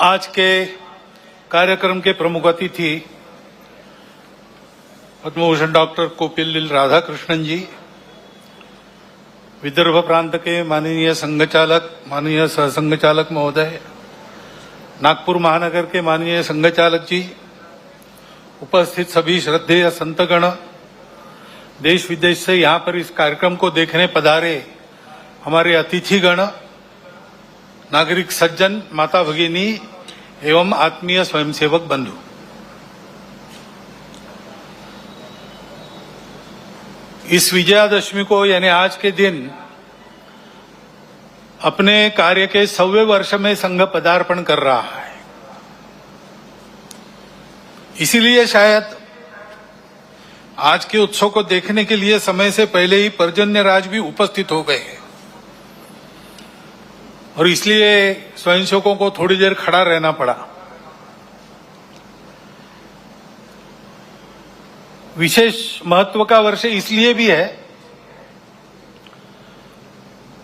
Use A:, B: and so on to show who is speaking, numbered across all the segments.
A: आज के कार्यक्रम के प्रमुख अतिथि पद्मभूषण डॉक्टर कोपिल्लिल राधाकृष्णन जी, विदर्भ प्रांत के माननीय संघचालक, माननीय सहसंघचालक महोदय, नागपुर महानगर के माननीय संघचालक जी, उपस्थित सभी श्रद्धेय संतगण, देश विदेश से यहाँ पर इस कार्यक्रम को देखने पधारे हमारे अतिथिगण, नागरिक सज्जन, माता भगिनी एवं आत्मीय स्वयंसेवक बंधु, इस विजयादशमी को यानी आज के दिन अपने कार्य के 100वें वर्ष में संघ पदार्पण कर रहा है। इसीलिए शायद आज के उत्सव को देखने के लिए समय से पहले ही पर्जन्य राज भी उपस्थित हो गए हैं और इसलिए स्वयंसेवकों को थोड़ी देर खड़ा रहना पड़ा। विशेष महत्व का वर्ष इसलिए भी है,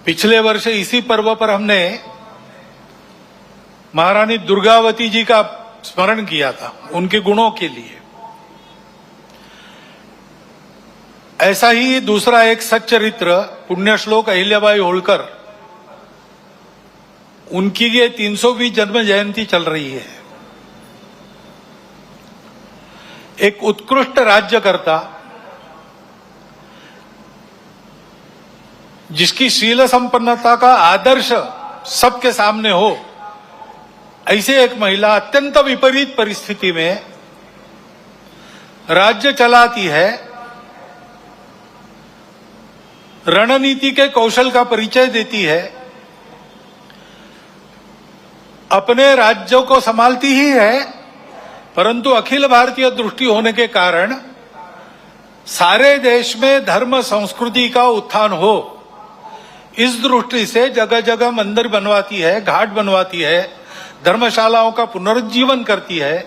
A: पिछले वर्ष इसी पर्व पर हमने महारानी दुर्गावती जी का स्मरण किया था, उनके गुणों के लिए। ऐसा ही दूसरा एक सच्चरित्र पुण्यश्लोक अहिल्याबाई होळकर, उनकी ये 320 जन्म जयंती चल रही है। एक उत्कृष्ट राज्यकर्ता जिसकी शील संपन्नता का आदर्श सबके सामने हो, ऐसे एक महिला अत्यंत विपरीत परिस्थिति में राज्य चलाती है, रणनीति के कौशल का परिचय देती है, अपने राज्यों को संभालती ही है, परंतु अखिल भारतीय दृष्टि होने के कारण सारे देश में धर्म संस्कृति का उत्थान हो, इस दृष्टि से जगह जगह मंदिर बनवाती है, घाट बनवाती है, धर्मशालाओं का पुनरुज्जीवन करती है।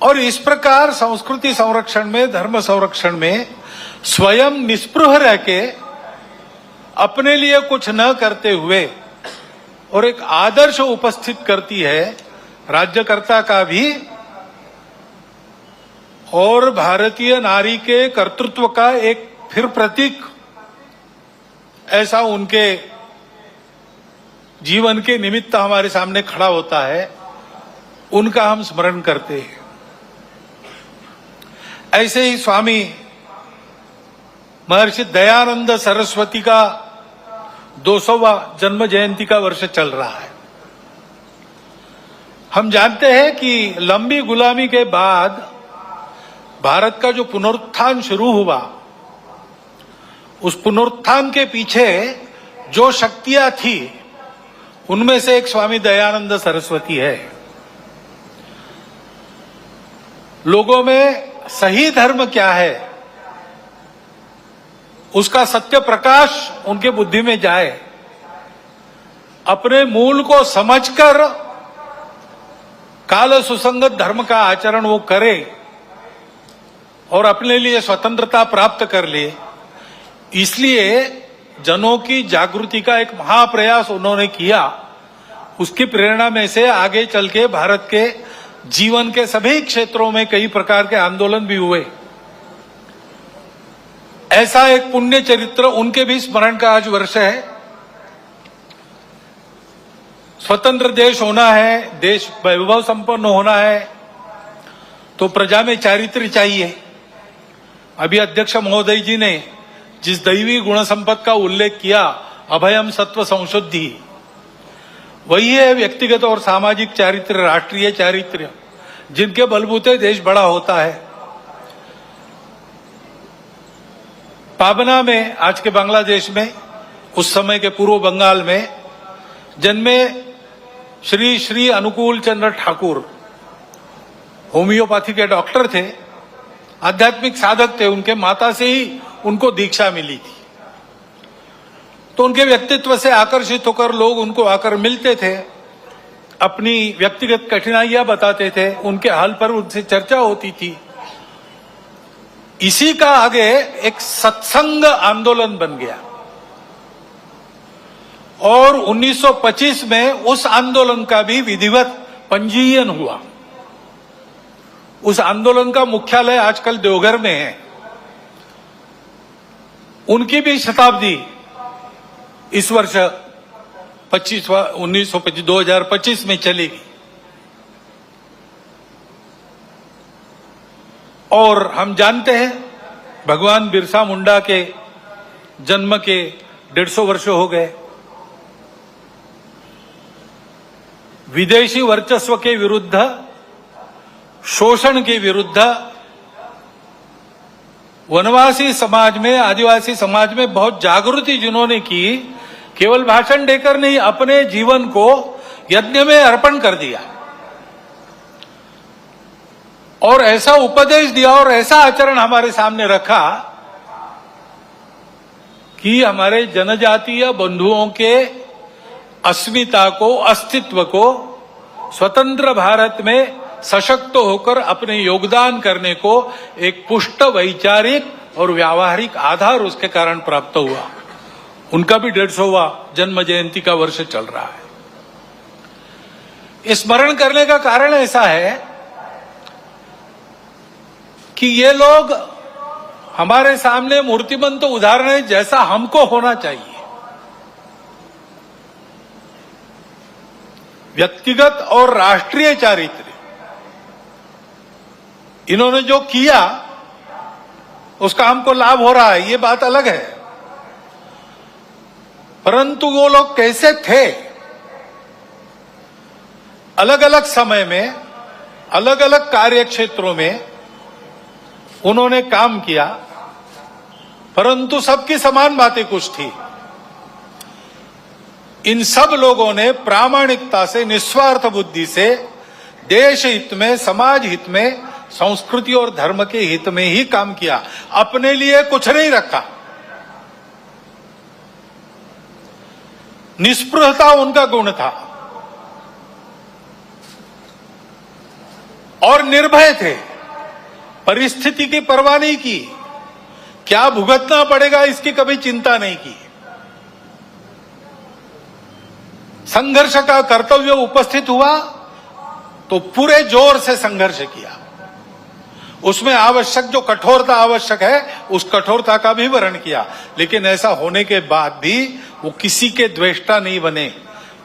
A: और इस प्रकार संस्कृति संरक्षण में, धर्म संरक्षण में स्वयं निस्पृह रह के अपने लिए कुछ न करते हुए और एक आदर्श उपस्थित करती है राज्यकर्ता का भी और भारतीय नारी के कर्तृत्व का एक फिर प्रतीक ऐसा उनके जीवन के निमित्त हमारे सामने खड़ा होता है, उनका हम स्मरण करते हैं। ऐसे ही स्वामी महर्षि दयानंद सरस्वती का 200वां जन्म जयंती का वर्ष चल रहा है। हम जानते हैं कि लंबी गुलामी के बाद भारत का जो पुनरुत्थान शुरू हुआ, उस पुनरुत्थान के पीछे जो शक्तियां थी, उनमें से एक स्वामी दयानंद सरस्वती है। लोगों में सही धर्म क्या है, उसका सत्य प्रकाश उनके बुद्धि में जाए, अपने मूल को समझकर काल सुसंगत धर्म का आचरण वो करे और अपने लिए स्वतंत्रता प्राप्त कर ले। इसलिए जनों की जागृति का एक महाप्रयास उन्होंने किया। उसकी प्रेरणा में से आगे चल के भारत के जीवन के सभी क्षेत्रों में कई प्रकार के आंदोलन भी हुए। ऐसा एक पुण्य चरित्र, उनके भी स्मरण का आज वर्ष है। स्वतंत्र देश होना है, देश वैभव संपन्न होना है, तो प्रजा में चारित्र्य चाहिए। अभी अध्यक्ष महोदय जी ने जिस दैवी गुण संपद का उल्लेख किया, अभयम सत्व संशुद्धि, वही है व्यक्तिगत और सामाजिक चारित्र्य, राष्ट्रीय चारित्र्य, जिनके बलबूते देश बड़ा होता है। पाबना में, आज के बांग्लादेश में, उस समय के पूर्व बंगाल में जन्मे श्री श्री अनुकूल चंद्र ठाकुर होम्योपैथी के डॉक्टर थे, आध्यात्मिक साधक थे। उनके माता से ही उनको दीक्षा मिली थी, तो उनके व्यक्तित्व से आकर्षित होकर लोग उनको आकर मिलते थे, अपनी व्यक्तिगत कठिनाइयां बताते थे, उनके हाल पर उनसे चर्चा होती थी। इसी का आगे एक सत्संग आंदोलन बन गया और 1925 में उस आंदोलन का भी विधिवत पंजीयन हुआ। उस आंदोलन का मुख्यालय आजकल देवघर में है। उनकी भी शताब्दी इस वर्ष 2025 में चलेगी। और हम जानते हैं भगवान बिरसा मुंडा के जन्म के 150 वर्ष हो गए। विदेशी वर्चस्व के विरुद्ध, शोषण के विरुद्ध वनवासी समाज में, आदिवासी समाज में बहुत जागृति जिन्होंने की, केवल भाषण देकर नहीं, अपने जीवन को यज्ञ में अर्पण कर दिया और ऐसा उपदेश दिया और ऐसा आचरण हमारे सामने रखा कि हमारे जनजातीय बंधुओं के अस्मिता को, अस्तित्व को स्वतंत्र भारत में सशक्त होकर अपने योगदान करने को एक पुष्ट वैचारिक और व्यावहारिक आधार उसके कारण प्राप्त हुआ। उनका भी 150वां जन्म जयंती का वर्ष चल रहा है। स्मरण करने का कारण ऐसा है कि ये लोग हमारे सामने मूर्तिमंत उदाहरण है जैसा हमको होना चाहिए। व्यक्तिगत और राष्ट्रीय चारित्र्य इन्होंने जो किया उसका हमको लाभ हो रहा है, ये बात अलग है। परंतु वो लोग कैसे थे, अलग अलग समय में, अलग अलग कार्य क्षेत्रों में उन्होंने काम किया, परंतु सबकी समान बातें कुछ थी। इन सब लोगों ने प्रामाणिकता से, निस्वार्थ बुद्धि से देश हित में, समाज हित में, संस्कृति और धर्म के हित में ही काम किया, अपने लिए कुछ नहीं रखा। निस्पृहता उनका गुण था और निर्भय थे, परिस्थिति की परवाह नहीं की, क्या भुगतना पड़ेगा इसकी कभी चिंता नहीं की। संघर्ष का कर्तव्य उपस्थित हुआ तो पूरे जोर से संघर्ष किया। उसमें आवश्यक जो कठोरता आवश्यक है उस कठोरता का भी वर्ण किया, लेकिन ऐसा होने के बाद भी वो किसी के द्वेष्टा नहीं बने।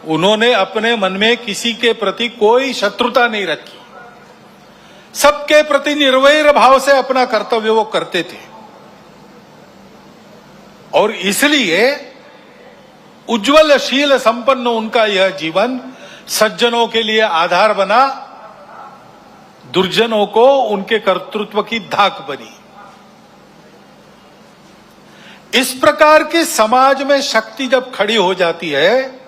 A: उन्होंने अपने मन में किसी के प्रति कोई शत्रुता नहीं रखी, सबके प्रति निर्वैर भाव से अपना कर्तव्य वो करते थे। और इसलिए उज्जवल शील संपन्न उनका यह जीवन सज्जनों के लिए आधार बना, दुर्जनों को उनके कर्तृत्व की धाक बनी। इस प्रकार की समाज में शक्ति जब खड़ी हो जाती है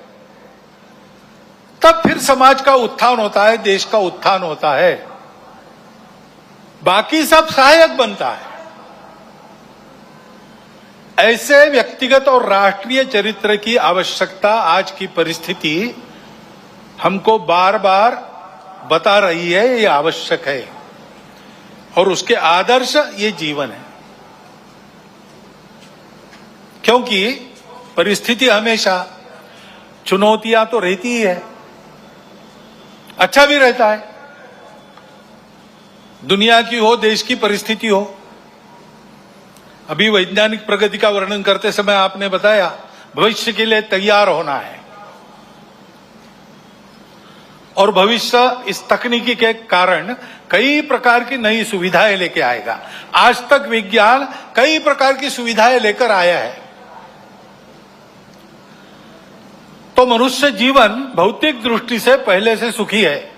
A: तब फिर समाज का उत्थान होता है, देश का उत्थान होता है, बाकी सब सहायक बनता है। ऐसे व्यक्तिगत और राष्ट्रीय चरित्र की आवश्यकता आज की परिस्थिति हमको बार बार बता रही है, ये आवश्यक है और उसके आदर्श ये जीवन है। क्योंकि परिस्थिति हमेशा, चुनौतियां तो रहती ही है, अच्छा भी रहता है। दुनिया की हो, देश की परिस्थिति हो। अभी वैज्ञानिक प्रगति का वर्णन करते समय आपने बताया भविष्य के लिए तैयार होना है, और भविष्य इस तकनीकी के कारण कई प्रकार की नई सुविधाएं लेके आएगा। आज तक विज्ञान कई प्रकार की सुविधाएं लेकर आया है। तो मनुष्य जीवन भौतिक दृष्टि से पहले से सुखी है,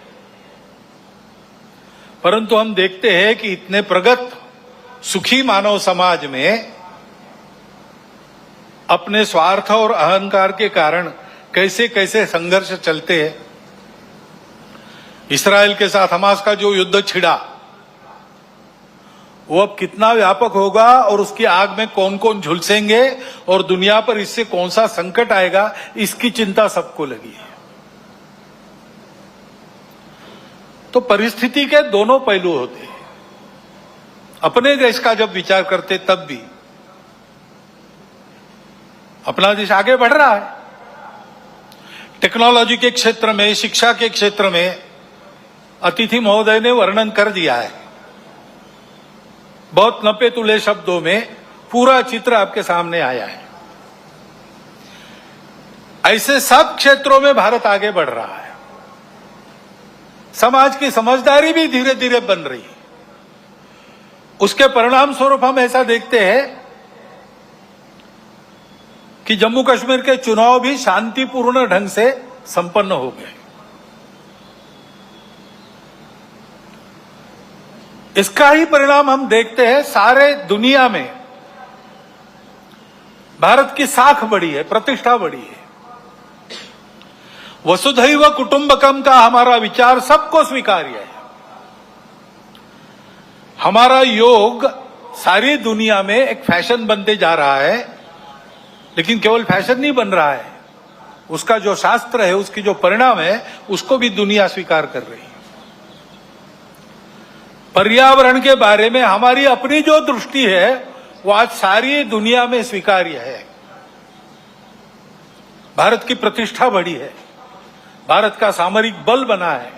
A: परंतु हम देखते हैं कि इतने प्रगत सुखी मानव समाज में अपने स्वार्थ और अहंकार के कारण कैसे कैसे संघर्ष चलते हैं। इस्राएल के साथ हमास का जो युद्ध छिड़ा वो अब कितना व्यापक होगा और उसकी आग में कौन कौन झुलसेंगे और दुनिया पर इससे कौन सा संकट आएगा, इसकी चिंता सबको लगी है। तो परिस्थिति के दोनों पहलू होते हैं। अपने देश का जब विचार करते तब भी अपना देश आगे बढ़ रहा है, टेक्नोलॉजी के क्षेत्र में, शिक्षा के क्षेत्र में अतिथि महोदय ने वर्णन कर दिया है। बहुत नपे तुले शब्दों में पूरा चित्र आपके सामने आया है। ऐसे सब क्षेत्रों में भारत आगे बढ़ रहा है। समाज की समझदारी भी धीरे धीरे बन रही है। उसके परिणाम स्वरूप हम ऐसा देखते हैं कि जम्मू कश्मीर के चुनाव भी शांतिपूर्ण ढंग से संपन्न हो गए। इसका ही परिणाम हम देखते हैं सारे दुनिया में। भारत की साख बढ़ी है, प्रतिष्ठा बढ़ी है। वसुधैव कुटुंबकम का हमारा विचार सबको स्वीकार्य है। हमारा योग सारी दुनिया में एक फैशन बनते जा रहा है, लेकिन केवल फैशन नहीं बन रहा है, उसका जो शास्त्र है, उसकी जो परिणाम है, उसको भी दुनिया स्वीकार कर रही है। पर्यावरण के बारे में हमारी अपनी जो दृष्टि है वो आज सारी दुनिया में स्वीकार्य है। भारत की प्रतिष्ठा बढ़ी है, भारत का सामरिक बल बना है।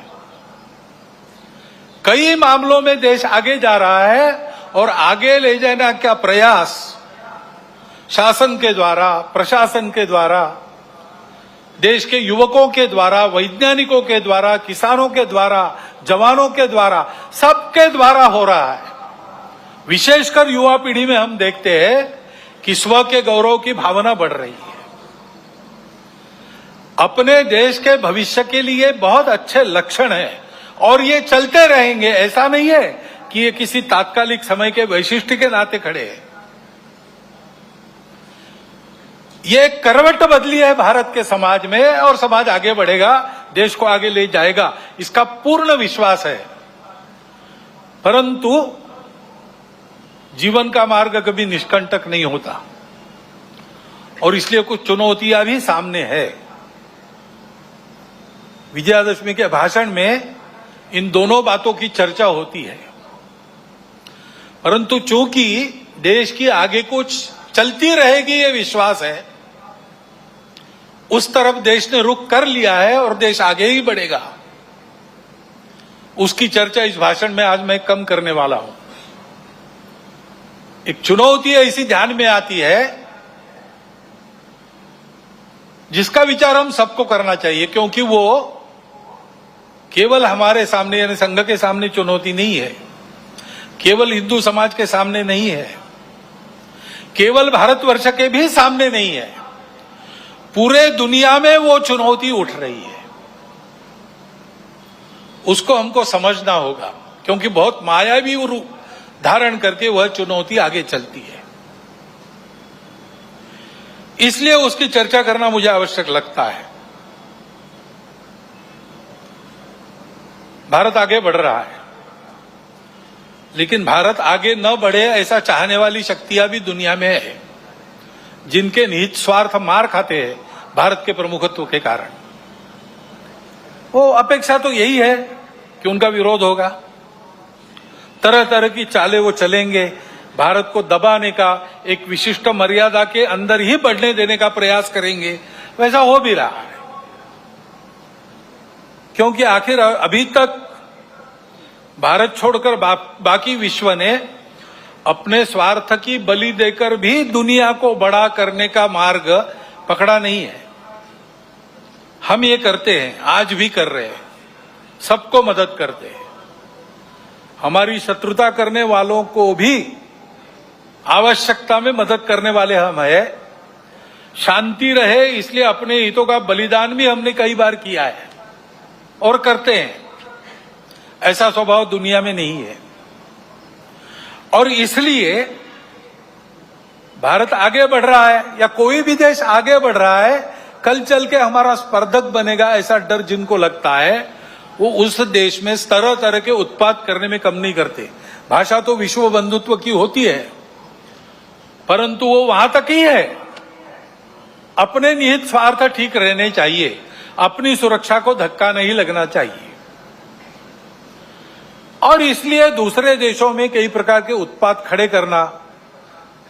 A: कई मामलों में देश आगे जा रहा है और आगे ले जाने का प्रयास शासन के द्वारा, प्रशासन के द्वारा, देश के युवकों के द्वारा, वैज्ञानिकों के द्वारा, किसानों के द्वारा, जवानों के द्वारा, सबके द्वारा हो रहा है। विशेषकर युवा पीढ़ी में हम देखते हैं कि स्व के गौरव की भावना बढ़ रही है। अपने देश के भविष्य के लिए बहुत अच्छे लक्षण हैं और ये चलते रहेंगे। ऐसा नहीं है कि ये किसी तात्कालिक समय के वैशिष्ट्य के नाते खड़े हैं। ये करवट बदली है भारत के समाज में और समाज आगे बढ़ेगा, देश को आगे ले जाएगा, इसका पूर्ण विश्वास है। परंतु जीवन का मार्ग कभी निष्कंटक नहीं होता और इसलिए कुछ चुनौतियां भी सामने है। विजयादशमी के भाषण में इन दोनों बातों की चर्चा होती है, परंतु चूंकि देश की आगे कुछ चलती रहेगी ये विश्वास है, उस तरफ देश ने रुख कर लिया है और देश आगे ही बढ़ेगा। उसकी चर्चा इस भाषण में आज मैं कम करने वाला हूं। एक चुनौती ऐसी ध्यान में आती है जिसका विचार हम सबको करना चाहिए, क्योंकि वो केवल हमारे सामने यानी संघ के सामने चुनौती नहीं है, केवल हिंदू समाज के सामने नहीं है, केवल भारतवर्ष के भी सामने नहीं है, पूरे दुनिया में वो चुनौती उठ रही है। उसको हमको समझना होगा, क्योंकि बहुत मायावी रूप धारण करके वह चुनौती आगे चलती है। इसलिए उसकी चर्चा करना मुझे आवश्यक लगता है। भारत आगे बढ़ रहा है, लेकिन भारत आगे न बढ़े ऐसा चाहने वाली शक्तियां भी दुनिया में है, जिनके निहित स्वार्थ मार खाते हैं भारत के प्रमुखत्व के कारण। वो अपेक्षा तो यही है कि उनका विरोध होगा, तरह तरह की चालें वो चलेंगे, भारत को दबाने का, एक विशिष्ट मर्यादा के अंदर ही बढ़ने देने का प्रयास करेंगे। वैसा हो भी रहा है, क्योंकि आखिर अभी तक भारत छोड़कर बाकी विश्व ने अपने स्वार्थ की बलि देकर भी दुनिया को बड़ा करने का मार्ग पकड़ा नहीं है। हम ये करते हैं, आज भी कर रहे हैं, सबको मदद करते हैं। हमारी शत्रुता करने वालों को भी आवश्यकता में मदद करने वाले हम हैं। शांति रहे इसलिए अपने हितों का बलिदान भी हमने कई बार किया है और करते हैं। ऐसा स्वभाव दुनिया में नहीं है और इसलिए भारत आगे बढ़ रहा है या कोई भी देश आगे बढ़ रहा है, कल चल के हमारा स्पर्धक बनेगा ऐसा डर जिनको लगता है, वो उस देश में तरह तरह के उत्पाद करने में कम नहीं करते। भाषा तो विश्व बंधुत्व की होती है, परंतु वो वहां तक ही है। अपने निहित स्वार्थ ठीक रहने चाहिए, अपनी सुरक्षा को धक्का नहीं लगना चाहिए। और इसलिए दूसरे देशों में कई प्रकार के उत्पाद खड़े करना,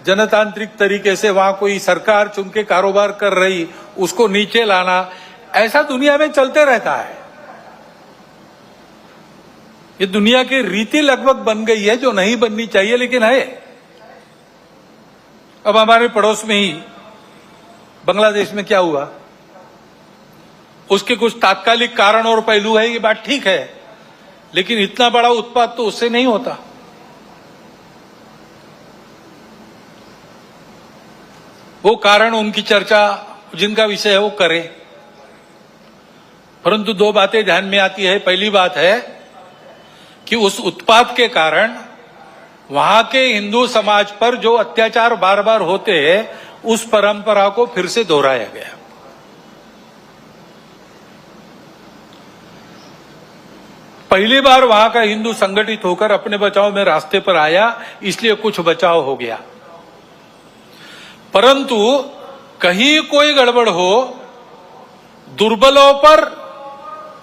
A: जनतांत्रिक तरीके से वहां कोई सरकार चुन के कारोबार कर रही, उसको नीचे लाना, ऐसा दुनिया में चलते रहता है। ये दुनिया की रीति लगभग बन गई है, जो नहीं बननी चाहिए लेकिन है। अब हमारे पड़ोस में ही बांग्लादेश में क्या हुआ, उसके कुछ तात्कालिक कारण और पहलू है, ये बात ठीक है, लेकिन इतना बड़ा उत्पाद तो उससे नहीं होता। वो कारण, उनकी चर्चा जिनका विषय है वो करें, परंतु दो बातें ध्यान में आती है। पहली बात है कि उस उत्पाद के कारण वहां के हिंदू समाज पर जो अत्याचार बार बार होते हैं, उस परंपरा को फिर से दोहराया गया। पहली बार वहां का हिंदू संगठित होकर अपने बचाव में रास्ते पर आया, इसलिए कुछ बचाव हो गया। परंतु कहीं कोई गड़बड़ हो, दुर्बलों पर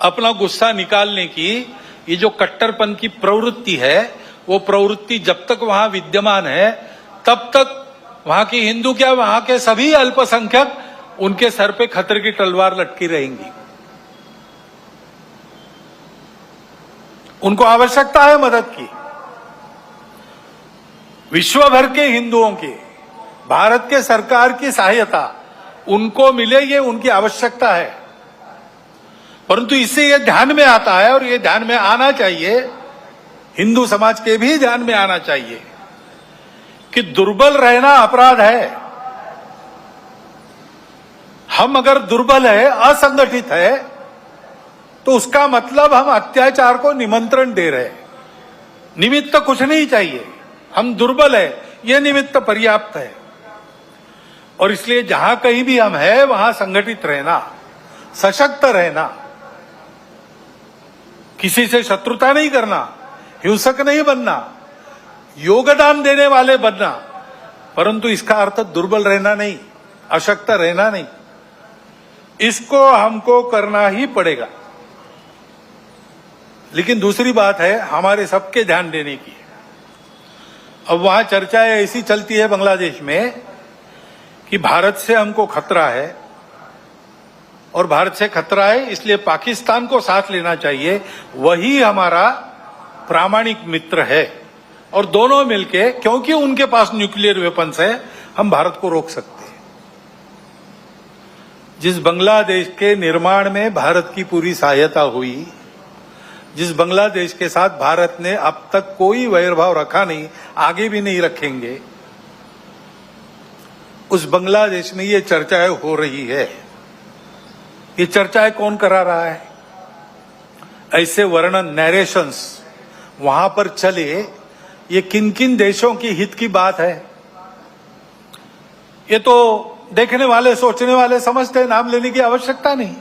A: अपना गुस्सा निकालने की ये जो कट्टरपन की प्रवृत्ति है, वो प्रवृत्ति जब तक वहां विद्यमान है, तब तक वहां की हिंदू क्या, वहां के सभी अल्पसंख्यक, उनके सर पे खतरे की तलवार लटकी रहेंगी। उनको आवश्यकता है मदद की। विश्व भर के हिंदुओं की, भारत के सरकार की सहायता उनको मिले, ये उनकी आवश्यकता है। परंतु इससे ये ध्यान में आता है, और ये ध्यान में आना चाहिए, हिंदू समाज के भी ध्यान में आना चाहिए कि दुर्बल रहना अपराध है। हम अगर दुर्बल है, असंगठित है, तो उसका मतलब हम अत्याचार को निमंत्रण दे रहे हैं। निमित्त कुछ नहीं चाहिए, हम दुर्बल है, यह निमित्त पर्याप्त है। और इसलिए जहां कहीं भी हम हैं, वहां संगठित रहना, सशक्त रहना, किसी से शत्रुता नहीं करना, हिंसक नहीं बनना, योगदान देने वाले बनना, परंतु इसका अर्थ दुर्बल रहना नहीं, अशक्त रहना नहीं। इसको हमको करना ही पड़ेगा। लेकिन दूसरी बात है हमारे सबके ध्यान देने की। अब वहां चर्चाएं ऐसी चलती है बांग्लादेश में कि भारत से हमको खतरा है, और भारत से खतरा है इसलिए पाकिस्तान को साथ लेना चाहिए, वही हमारा प्रामाणिक मित्र है। और दोनों मिलके, क्योंकि उनके पास न्यूक्लियर वेपन्स है, हम भारत को रोक सकते हैं। जिस बांग्लादेश के निर्माण में भारत की पूरी सहायता हुई, जिस बांग्लादेश के साथ भारत ने अब तक कोई वैरभाव रखा नहीं, आगे भी नहीं रखेंगे, उस बांग्लादेश में ये चर्चाएं हो रही है। ये चर्चाएं कौन करा रहा है? ऐसे वर्णन, नैरेशंस वहां पर चले, ये किन किन देशों की हित की बात है, ये तो देखने वाले, सोचने वाले समझते हैं, नाम लेने की आवश्यकता नहीं।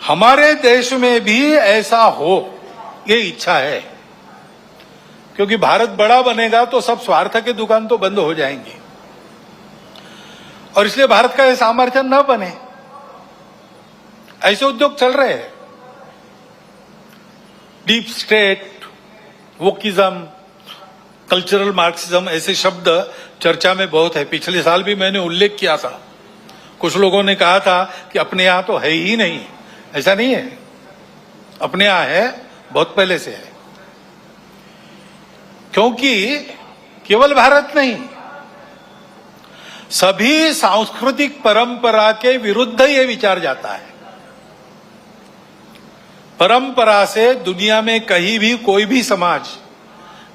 A: हमारे देश में भी ऐसा हो, ये इच्छा है, क्योंकि भारत बड़ा बनेगा तो सब स्वार्थ के दुकान तो बंद हो जाएंगी, और इसलिए भारत का यह सामर्थ्य न बने। ऐसे उद्योग चल रहे हैं। Deep state, wokeism, cultural Marxism, ऐसे शब्द चर्चा में बहुत है। पिछले साल भी मैंने उल्लेख किया था। कुछ लोगों ने कहा था कि अपने यहां तो है ही नहीं। ऐसा नहीं है, अपने यहां है, बहुत पहले से है। क्योंकि केवल भारत नहीं, सभी सांस्कृतिक परंपरा के विरुद्ध ये विचार जाता है। परंपरा से दुनिया में कहीं भी कोई भी समाज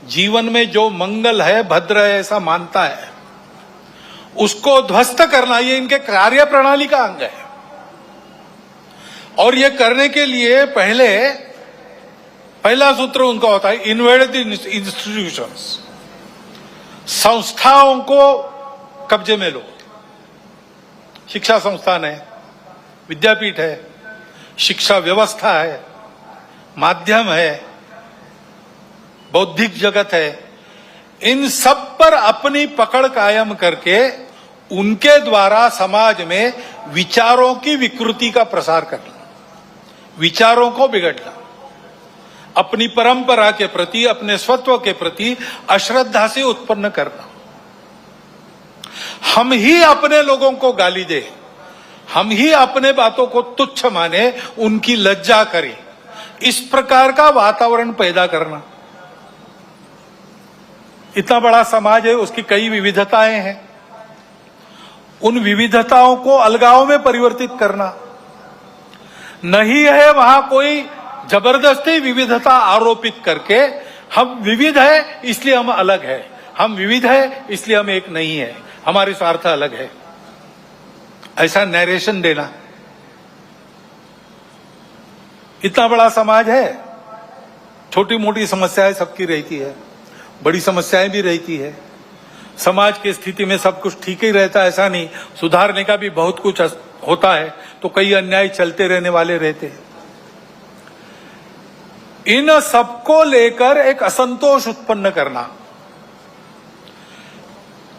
A: जीवन में जो मंगल है, भद्र है, ऐसा मानता है, उसको ध्वस्त करना ये इनके कार्य प्रणाली का अंग है। और ये करने के लिए पहला सूत्र उनका होता है, इन्वेड द इंस्टीट्यूशंस, संस्थाओं को कब्जे में लो। शिक्षा संस्थान है, विद्यापीठ है, शिक्षा व्यवस्था है, माध्यम है, बौद्धिक जगत है, इन सब पर अपनी पकड़ कायम करके उनके द्वारा समाज में विचारों की विकृति का प्रसार करना, विचारों को बिगड़ना, अपनी परंपरा के प्रति, अपने स्वत्व के प्रति अश्रद्धा से उत्पन्न करना। हम ही अपने लोगों को गाली दे, हम ही अपने बातों को तुच्छ माने, उनकी लज्जा करें, इस प्रकार का वातावरण पैदा करना। इतना बड़ा समाज है, उसकी कई विविधताएं हैं, उन विविधताओं को अलगाव में परिवर्तित करना नहीं है। वहां कोई जबरदस्ती विविधता आरोपित करके हम विविध है इसलिए हम अलग है, हम विविध है इसलिए हम एक नहीं है, हमारे स्वार्थ अलग है, ऐसा नैरेशन देना। इतना बड़ा समाज है, छोटी मोटी समस्याएं सबकी रहती है, बड़ी समस्याएं भी रहती है। समाज की स्थिति में सब कुछ ठीक ही रहता है ऐसा नहीं, सुधारने का भी बहुत कुछ होता है, तो कई अन्याय चलते रहने वाले रहते हैं। इन सबको लेकर एक असंतोष उत्पन्न करना,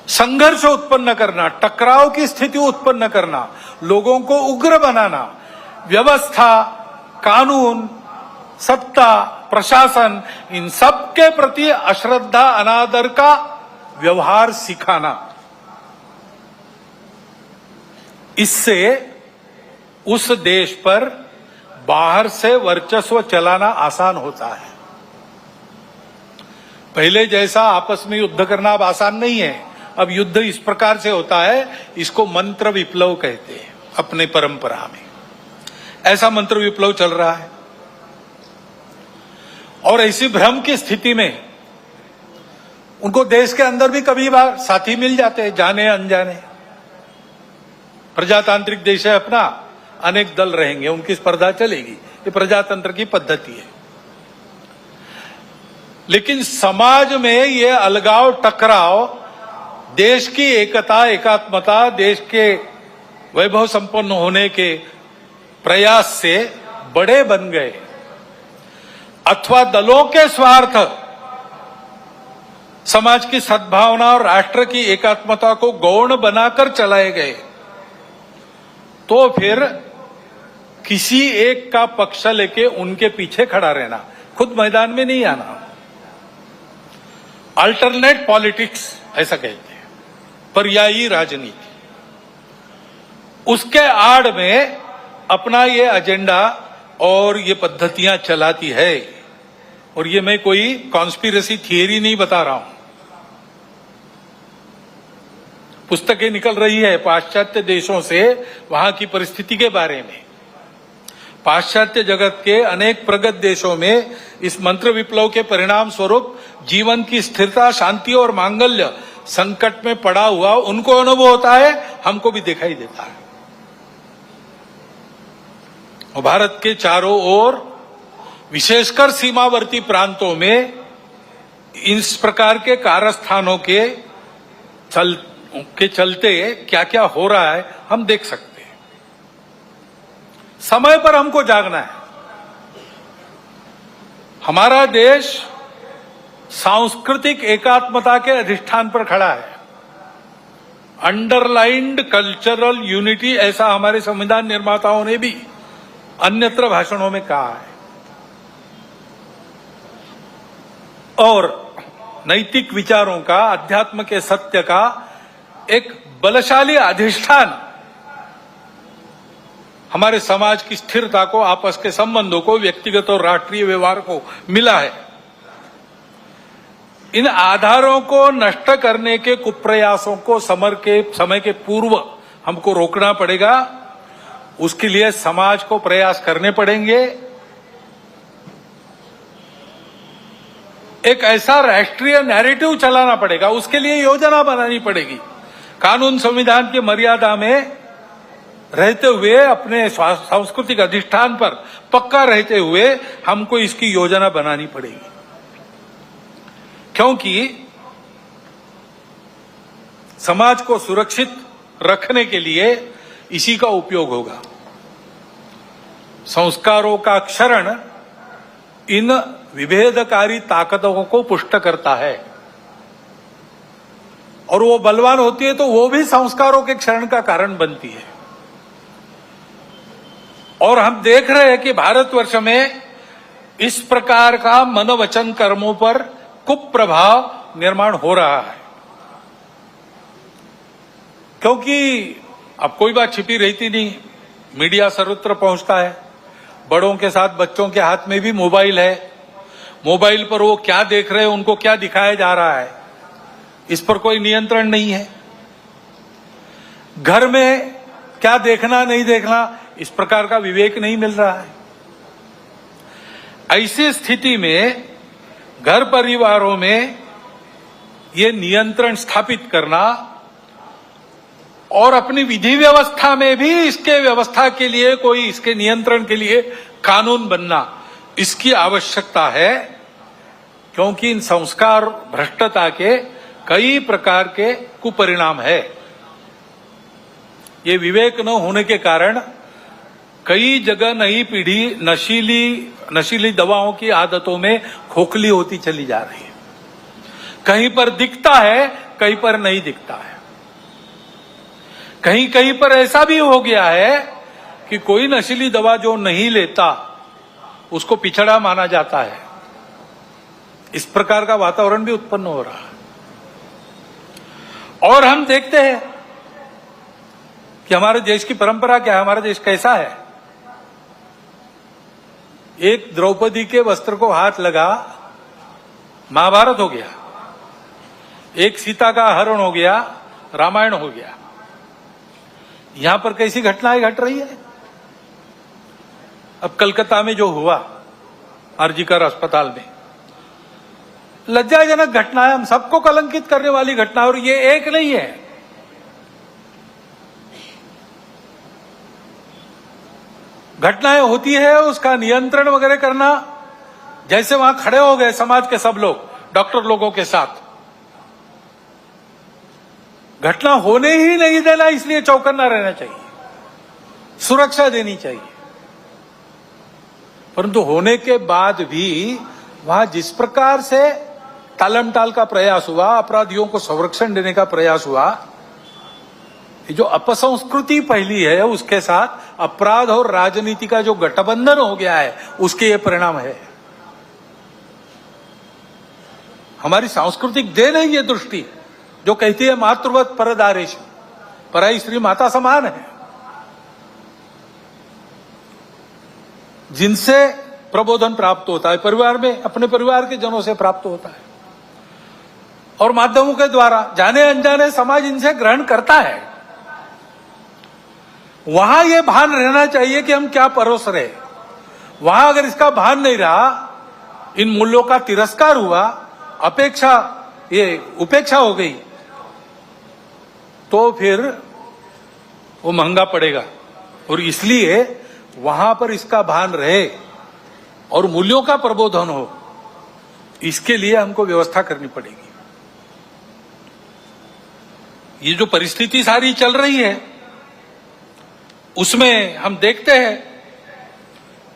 A: संघर्ष उत्पन्न करना, टकराव की स्थिति उत्पन्न करना, लोगों को उग्र बनाना, व्यवस्था, कानून, सत्ता, प्रशासन, इन सब के प्रति अश्रद्धा, अनादर का व्यवहार सिखाना, इससे उस देश पर बाहर से वर्चस्व चलाना आसान होता है। पहले जैसा आपस में युद्ध करना अब आसान नहीं है। अब युद्ध इस प्रकार से होता है, इसको मंत्र विप्लव कहते हैं अपने परंपरा में। ऐसा मंत्र विप्लव चल रहा है और ऐसी भ्रम की स्थिति में उनको देश के अंदर भी कभी बार साथी मिल जाते हैं, जाने अनजाने। प्रजातांत्रिक देश है अपना, अनेक दल रहेंगे, उनकी स्पर्धा चलेगी, ये प्रजातंत्र की पद्धति है। लेकिन समाज में ये अलगाव, टकराव, देश की एकता, एकात्मता, देश के वैभव संपन्न होने के प्रयास से बड़े बन गए, अथवा दलों के स्वार्थ समाज की सद्भावना और राष्ट्र की एकात्मता को गौण बनाकर चलाए गए, तो फिर किसी एक का पक्ष लेके उनके पीछे खड़ा रहना, खुद मैदान में नहीं आना। अल्टरनेट पॉलिटिक्स ऐसा कहते हैं, पर्यायी राजनीति। उसके आड़ में अपना ये एजेंडा और ये पद्धतियां चलाती है। और ये मैं कोई कॉन्स्पिरेसी थियरी नहीं बता रहा हूं, पुस्तकें निकल रही है पाश्चात्य देशों से वहां की परिस्थिति के बारे में। पाश्चात्य जगत के अनेक प्रगत देशों में इस मंत्र विप्लव के परिणाम स्वरूप जीवन की स्थिरता, शांति और मांगल्य संकट में पड़ा हुआ उनको अनुभव होता है, हमको भी दिखाई देता है। और भारत के चारों ओर, विशेषकर सीमावर्ती प्रांतों में, इस प्रकार के कारस्थानों के चलते क्या क्या हो रहा है हम देख सकते हैं। समय पर हमको जागना है। हमारा देश सांस्कृतिक एकात्मता के अधिष्ठान पर खड़ा है। अंडरलाइंड कल्चरल यूनिटी, ऐसा हमारे संविधान निर्माताओं ने भी अन्यत्र भाषणों में कहा है। और नैतिक विचारों का, अध्यात्म के सत्य का एक बलशाली अधिष्ठान हमारे समाज की स्थिरता को, आपस के संबंधों को, व्यक्तिगत और राष्ट्रीय व्यवहार को मिला है। इन आधारों को नष्ट करने के कुप्रयासों को समय के पूर्व हमको रोकना पड़ेगा। उसके लिए समाज को प्रयास करने पड़ेंगे। एक ऐसा राष्ट्रीय नैरेटिव चलाना पड़ेगा, उसके लिए योजना बनानी पड़ेगी। कानून संविधान की मर्यादा में रहते हुए, अपने सांस्कृतिक अधिष्ठान पर पक्का रहते हुए हमको इसकी योजना बनानी पड़ेगी। क्योंकि समाज को सुरक्षित रखने के लिए इसी का उपयोग होगा। संस्कारों का क्षरण इन विभेदकारी ताकतों को पुष्ट करता है, और वो बलवान होती है तो वो भी संस्कारों के क्षरण का कारण बनती है। और हम देख रहे हैं कि भारतवर्ष में इस प्रकार का मनोवचन कर्मों पर कुप्रभाव निर्माण हो रहा है। क्योंकि अब कोई बात छिपी रहती नहीं, मीडिया सर्वत्र पहुंचता है। बड़ों के साथ बच्चों के हाथ में भी मोबाइल है। मोबाइल पर वो क्या देख रहे हैं, उनको क्या दिखाया जा रहा है, इस पर कोई नियंत्रण नहीं है। घर में क्या देखना नहीं देखना, इस प्रकार का विवेक नहीं मिल रहा है। ऐसी स्थिति में घर परिवारों में ये नियंत्रण स्थापित करना और अपनी विधि व्यवस्था में भी इसके व्यवस्था के लिए, कोई इसके नियंत्रण के लिए कानून बनना, इसकी आवश्यकता है। क्योंकि इन संस्कार भ्रष्टता के कई प्रकार के कुपरिणाम है। ये विवेक न होने के कारण कई जगह नई पीढ़ी नशीली दवाओं की आदतों में खोखली होती चली जा रही है। कहीं पर दिखता है, कहीं पर नहीं दिखता है। कहीं कहीं पर ऐसा भी हो गया है कि कोई नशीली दवा जो नहीं लेता उसको पिछड़ा माना जाता है। इस प्रकार का वातावरण भी उत्पन्न हो रहा है। और हम देखते हैं कि हमारे देश की परंपरा क्या है, हमारा देश कैसा है। एक द्रौपदी के वस्त्र को हाथ लगा, महाभारत हो गया। एक सीता का हरण हो गया, रामायण हो गया। यहां पर कैसी घटनाएं घट रही है। अब कलकत्ता में जो हुआ आरजीकर अस्पताल में, लज्जाजनक घटना है, हम सबको कलंकित करने वाली घटना। और ये एक नहीं है, घटनाएं होती है, उसका नियंत्रण वगैरह करना। जैसे वहां खड़े हो गए समाज के सब लोग डॉक्टर लोगों के साथ, घटना होने ही नहीं देना, इसलिए चौकन्ना रहना चाहिए, सुरक्षा देनी चाहिए। परंतु होने के बाद भी वहां जिस प्रकार से टालमटाल का प्रयास हुआ, अपराधियों को संरक्षण देने का प्रयास हुआ, ये जो अपसंस्कृति फैली है, उसके साथ अपराध और राजनीति का जो गठबंधन हो गया है, उसके ये परिणाम है। हमारी सांस्कृतिक देन है ये दृष्टि जो कहती है मातृवत परदारेश, पराई स्त्री माता समान है, जिनसे प्रबोधन प्राप्त होता है परिवार में, अपने परिवार के जनों से प्राप्त होता है, और माध्यमों के द्वारा जाने अनजाने समाज इनसे ग्रहण करता है। वहां यह भान रहना चाहिए कि हम क्या परोस रहे। वहां अगर इसका भान नहीं रहा, इन मूल्यों का तिरस्कार हुआ, उपेक्षा हो गई, तो फिर वो महंगा पड़ेगा। और इसलिए वहां पर इसका भान रहे और मूल्यों का प्रबोधन हो, इसके लिए हमको व्यवस्था करनी पड़ेगी। ये जो परिस्थिति सारी चल रही है, उसमें हम देखते हैं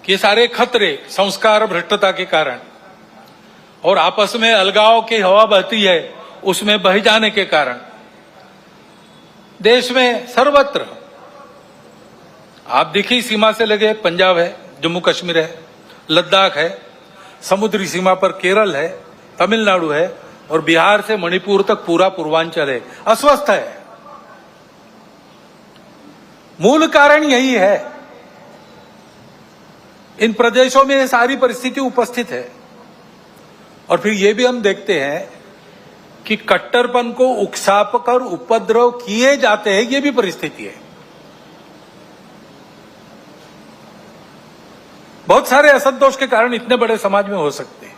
A: कि ये सारे खतरे संस्कार भ्रष्टता के कारण और आपस में अलगाव की हवा बहती है, उसमें बह जाने के कारण देश में सर्वत्र आप देखिए, सीमा से लगे पंजाब है, जम्मू कश्मीर है, लद्दाख है, समुद्री सीमा पर केरल है, तमिलनाडु है, और बिहार से मणिपुर तक पूरा पूर्वांचल है, अस्वस्थ है। मूल कारण यही है। इन प्रदेशों में ये सारी परिस्थिति उपस्थित है। और फिर ये भी हम देखते हैं कि कट्टरपन को उकसाकर उपद्रव किए जाते हैं, ये भी परिस्थिति है। बहुत सारे असंतोष के कारण इतने बड़े समाज में हो सकते हैं।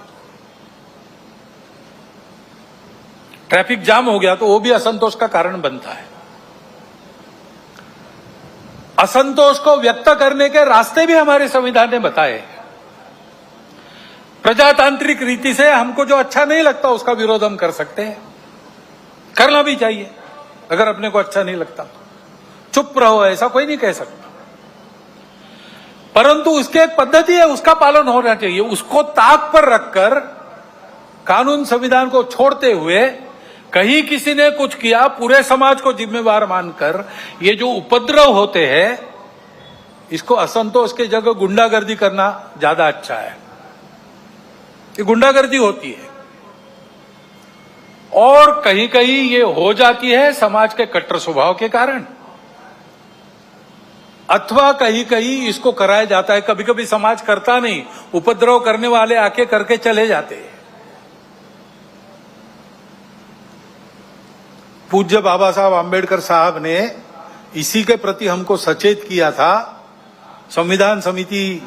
A: ट्रैफिक जाम हो गया तो वो भी असंतोष का कारण बनता है। असंतोष को व्यक्त करने के रास्ते भी हमारे संविधान ने बताए हैं। प्रजातांत्रिक रीति से हमको जो अच्छा नहीं लगता उसका विरोध हम कर सकते हैं, करना भी चाहिए। अगर अपने को अच्छा नहीं लगता चुप रहो, ऐसा कोई नहीं कह सकता। परंतु उसकी एक पद्धति है, उसका पालन होना चाहिए। उसको ताक पर रखकर कानून संविधान को छोड़ते हुए कहीं किसी ने कुछ किया, पूरे समाज को जिम्मेवार मानकर ये जो उपद्रव होते हैं, इसको असंतोष के जगह गुंडागर्दी करना ज्यादा अच्छा है। ये गुंडागर्दी होती है और कहीं कहीं ये हो जाती है समाज के कट्टर स्वभाव के कारण। अथवा कहीं कहीं इसको कराया जाता है। कभी कभी समाज करता नहीं, उपद्रव करने वाले आके करके चले जाते हैं। पूज्य बाबा साहब आंबेडकर साहब ने इसी के प्रति हमको सचेत किया था। संविधान समिति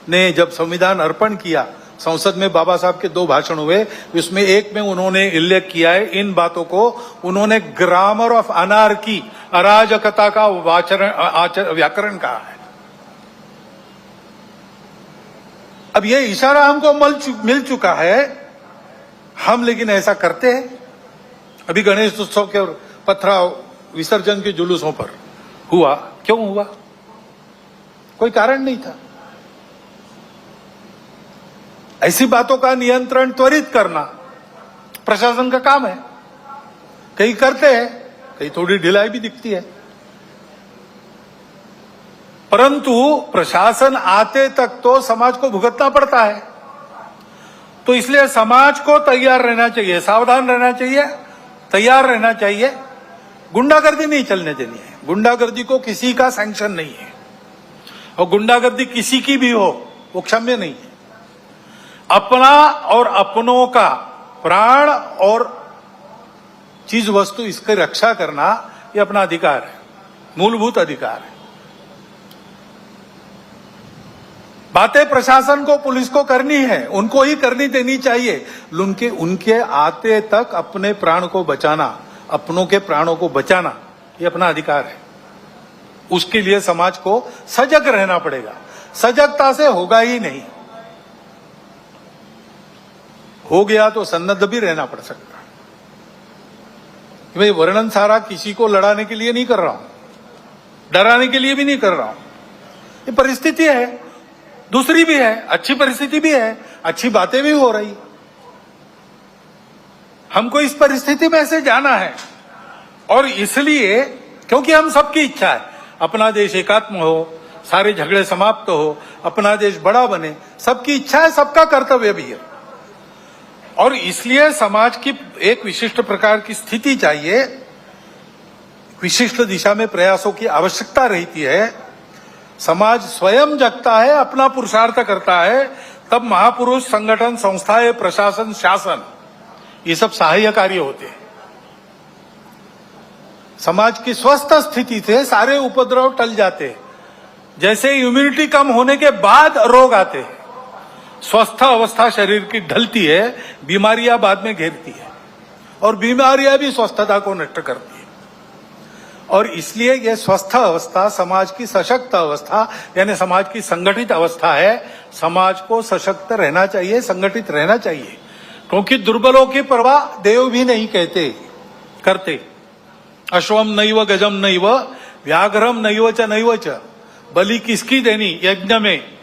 A: ने जब संविधान अर्पण किया, संसद में बाबा साहब के 2 भाषण हुए, उसमें एक में उन्होंने उल्लेख किया है इन बातों को। उन्होंने ग्रामर ऑफ अनार्की, अराजकता का व्याकरण कहा है। अब ये इशारा हमको मिल चुका है, हम लेकिन ऐसा करते हैं। अभी गणेश उत्सव के पथराव विसर्जन के जुलूसों पर हुआ, क्यों हुआ? कोई कारण नहीं था। ऐसी बातों का नियंत्रण त्वरित करना प्रशासन का काम है। कहीं करते हैं, कहीं थोड़ी ढिलाई भी दिखती है, परंतु प्रशासन आते तक तो समाज को भुगतना पड़ता है। तो इसलिए समाज को तैयार रहना चाहिए, सावधान रहना चाहिए, तैयार रहना चाहिए। गुंडागर्दी नहीं चलने देनी है। गुंडागर्दी को किसी का सैंक्शन नहीं है, और गुंडागर्दी किसी की भी हो वो क्षम्य नहीं है। अपना और अपनों का प्राण और चीज वस्तु इसकी रक्षा करना ये अपना अधिकार है, मूलभूत अधिकार है। बातें प्रशासन को, पुलिस को करनी है, उनको ही करनी देनी चाहिए। उनके आते तक अपने प्राण को बचाना, अपनों के प्राणों को बचाना ये अपना अधिकार है। उसके लिए समाज को सजग रहना पड़ेगा। सजगता से होगा ही नहीं, हो गया तो सन्नद्ध भी रहना पड़ सकता है। मैं वर्णन सारा किसी को लड़ाने के लिए नहीं कर रहा हूं, डराने के लिए भी नहीं कर रहा हूं। ये परिस्थिति है, दूसरी भी है, अच्छी परिस्थिति भी है, अच्छी बातें भी हो रही। हमको इस परिस्थिति में से जाना है, और इसलिए क्योंकि हम सबकी इच्छा है अपना देश एकात्म हो, सारे झगड़े समाप्त हो, अपना देश बड़ा बने, सबकी इच्छा है, सबका कर्तव्य भी है। और इसलिए समाज की एक विशिष्ट प्रकार की स्थिति चाहिए, विशिष्ट दिशा में प्रयासों की आवश्यकता रहती है। समाज स्वयं जगता है, अपना पुरुषार्थ करता है, तब महापुरुष, संगठन, संस्थाएं, प्रशासन, शासन ये सब सहाय्य कार्य होते हैं। समाज की स्वस्थ स्थिति से सारे उपद्रव टल जाते हैं। जैसे इम्यूनिटी कम होने के बाद रोग आते हैं, स्वस्थ अवस्था शरीर की ढलती है, बीमारियां बाद में घेरती है, और बीमारियां भी स्वस्थता को नष्ट करती है। और इसलिए यह स्वस्थ अवस्था समाज की सशक्त अवस्था, यानी समाज की संगठित अवस्था है। समाज को सशक्त रहना चाहिए, संगठित रहना चाहिए, क्योंकि दुर्बलों की परवाह देव भी नहीं करते। अश्वम नैव गजम नैव व्याघ्रम नैव च बलि किसकी देनी यज्ञ में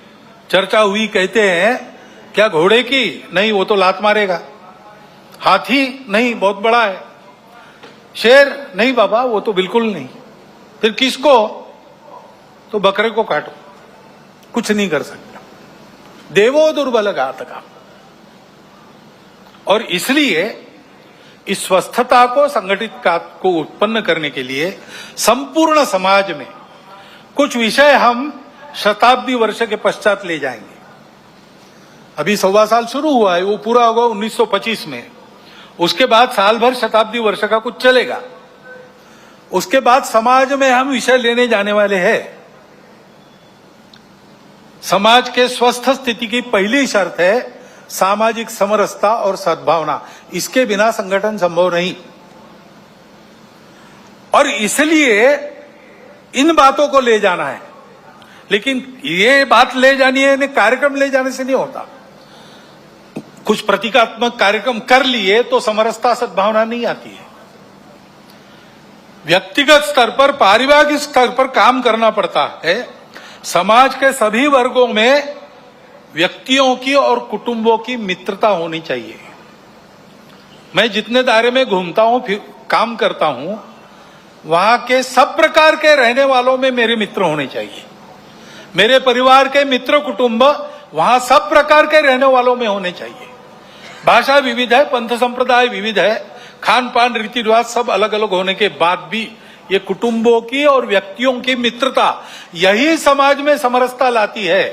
A: चर्चा हुई। कहते हैं क्या घोड़े की? नहीं, वो तो लात मारेगा। हाथी? नहीं, बहुत बड़ा है। शेर? नहीं बाबा, वो तो बिल्कुल नहीं। फिर किसको? तो बकरे को काटो, कुछ नहीं कर सकता। देवो दुर्बल घातका। और इसलिए इस स्वस्थता को, संगठित को उत्पन्न करने के लिए संपूर्ण समाज में कुछ विषय हम शताब्दी वर्ष के पश्चात ले जाएंगे। अभी 1.25 साल शुरू हुआ है, वो पूरा होगा 1925 में। उसके बाद साल भर शताब्दी वर्ष का कुछ चलेगा। उसके बाद समाज में हम विषय लेने जाने वाले हैं। समाज के स्वस्थ स्थिति की पहली शर्त है सामाजिक समरसता और सद्भावना। इसके बिना संगठन संभव नहीं। और इसलिए इन बातों को ले जाना है। लेकिन ये बात ले जानी है, कार्यक्रम ले जाने से नहीं होता। कुछ प्रतीकात्मक कार्यक्रम कर लिए तो समरसता सद्भावना नहीं आती है। व्यक्तिगत स्तर पर, पारिवारिक स्तर पर काम करना पड़ता है। समाज के सभी वर्गों में व्यक्तियों की और कुटुंबों की मित्रता होनी चाहिए। मैं जितने दायरे में घूमता हूं, फिर काम करता हूं, वहां के सब प्रकार के रहने वालों में मेरे मित्र होने चाहिए। मेरे परिवार के मित्र कुटुंब वहां सब प्रकार के रहने वालों में होने चाहिए। भाषा विविध है, पंथ संप्रदाय विविध है, खान पान रीति रिवाज सब अलग अलग होने के बाद भी ये कुटुंबों की और व्यक्तियों की मित्रता, यही समाज में समरसता लाती है।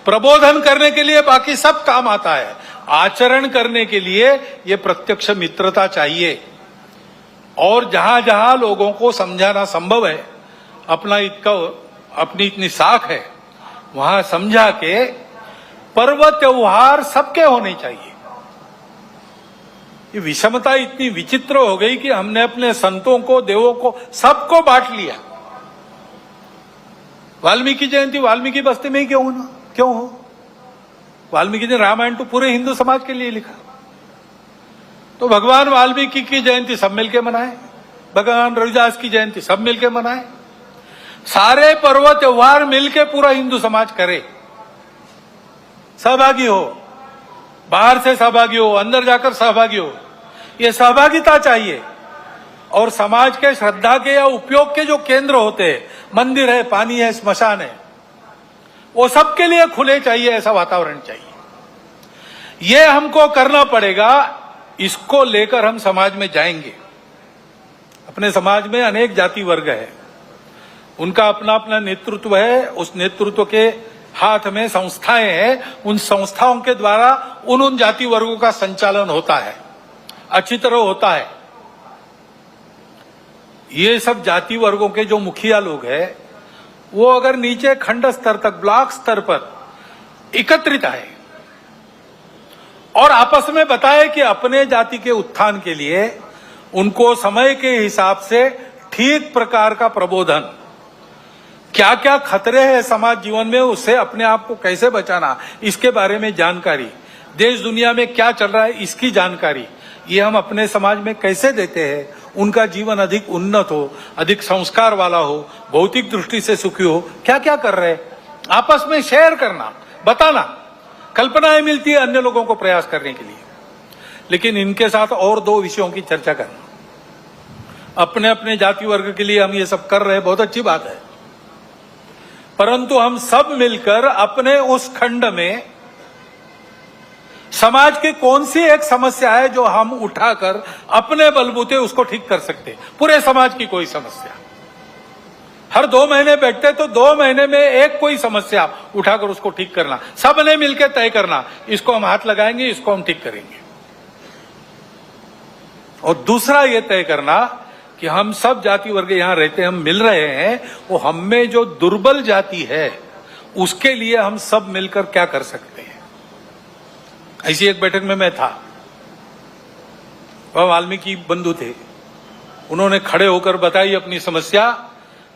A: प्रबोधन करने के लिए बाकी सब काम आता है, आचरण करने के लिए ये प्रत्यक्ष मित्रता चाहिए। और जहां जहां लोगों को समझाना संभव है, अपनी इतनी साख है, वहां समझा के पर्व त्योहार सबके होने चाहिए। ये विषमता इतनी विचित्र हो गई कि हमने अपने संतों को, देवों को, सबको बांट लिया। वाल्मीकि जयंती वाल्मीकि बस्ती में ही क्यों हो? वाल्मीकि ने रामायण तो पूरे हिंदू समाज के लिए लिखा, तो भगवान वाल्मीकि की जयंती सब मिलके मनाए, भगवान रविदास की जयंती सब मिलके मनाए, सारे पर्व त्योहार मिलके पूरा हिंदू समाज करे, सहभागी हो, बाहर से सहभागी हो, अंदर जाकर सहभागी हो। ये सहभागिता चाहिए। और समाज के श्रद्धा के या उपयोग के जो केंद्र होते हैं, मंदिर है, पानी है, स्मशान है, वो सबके लिए खुले चाहिए, ऐसा वातावरण चाहिए। ये हमको करना पड़ेगा। इसको लेकर हम समाज में जाएंगे। अपने समाज में अनेक जाति वर्ग है, उनका अपना अपना नेतृत्व है, उस नेतृत्व के हाथ में संस्थाएं हैं, उन संस्थाओं के द्वारा उन जाति वर्गों का संचालन होता है, अच्छी तरह होता है। ये सब जाति वर्गों के जो मुखिया लोग हैं, वो अगर नीचे खंड स्तर तक, ब्लॉक स्तर पर एकत्रित आए और आपस में बताए कि अपने जाति के उत्थान के लिए उनको समय के हिसाब से ठीक प्रकार का प्रबोधन, क्या क्या खतरे हैं समाज जीवन में, उससे अपने आप को कैसे बचाना, इसके बारे में जानकारी, देश दुनिया में क्या चल रहा है इसकी जानकारी, ये हम अपने समाज में कैसे देते हैं, उनका जीवन अधिक उन्नत हो, अधिक संस्कार वाला हो, भौतिक दृष्टि से सुखी हो, क्या क्या कर रहे हैं, आपस में शेयर करना, बताना, कल्पनाएं मिलती है अन्य लोगों को प्रयास करने के लिए। लेकिन इनके साथ और दो विषयों की चर्चा करना। अपने अपने जाति वर्ग के लिए हम ये सब कर रहे हैं, बहुत अच्छी बात है, परंतु हम सब मिलकर अपने उस खंड में समाज की कौन सी एक समस्या है जो हम उठाकर अपने बलबूते उसको ठीक कर सकते हैं। पूरे समाज की कोई समस्या, हर 2 महीने बैठते तो 2 महीने में एक कोई समस्या उठाकर उसको ठीक करना, सबने मिलकर तय करना, इसको हम हाथ लगाएंगे, इसको हम ठीक करेंगे। और दूसरा ये तय करना कि हम सब जाति वर्ग यहां रहते हैं, हम मिल रहे हैं, वो हम में जो दुर्बल जाति है उसके लिए हम सब मिलकर क्या कर सकते हैं। ऐसी एक बैठक में मैं था, वह वाल्मीकि बंधु थे, उन्होंने खड़े होकर बताई अपनी समस्या।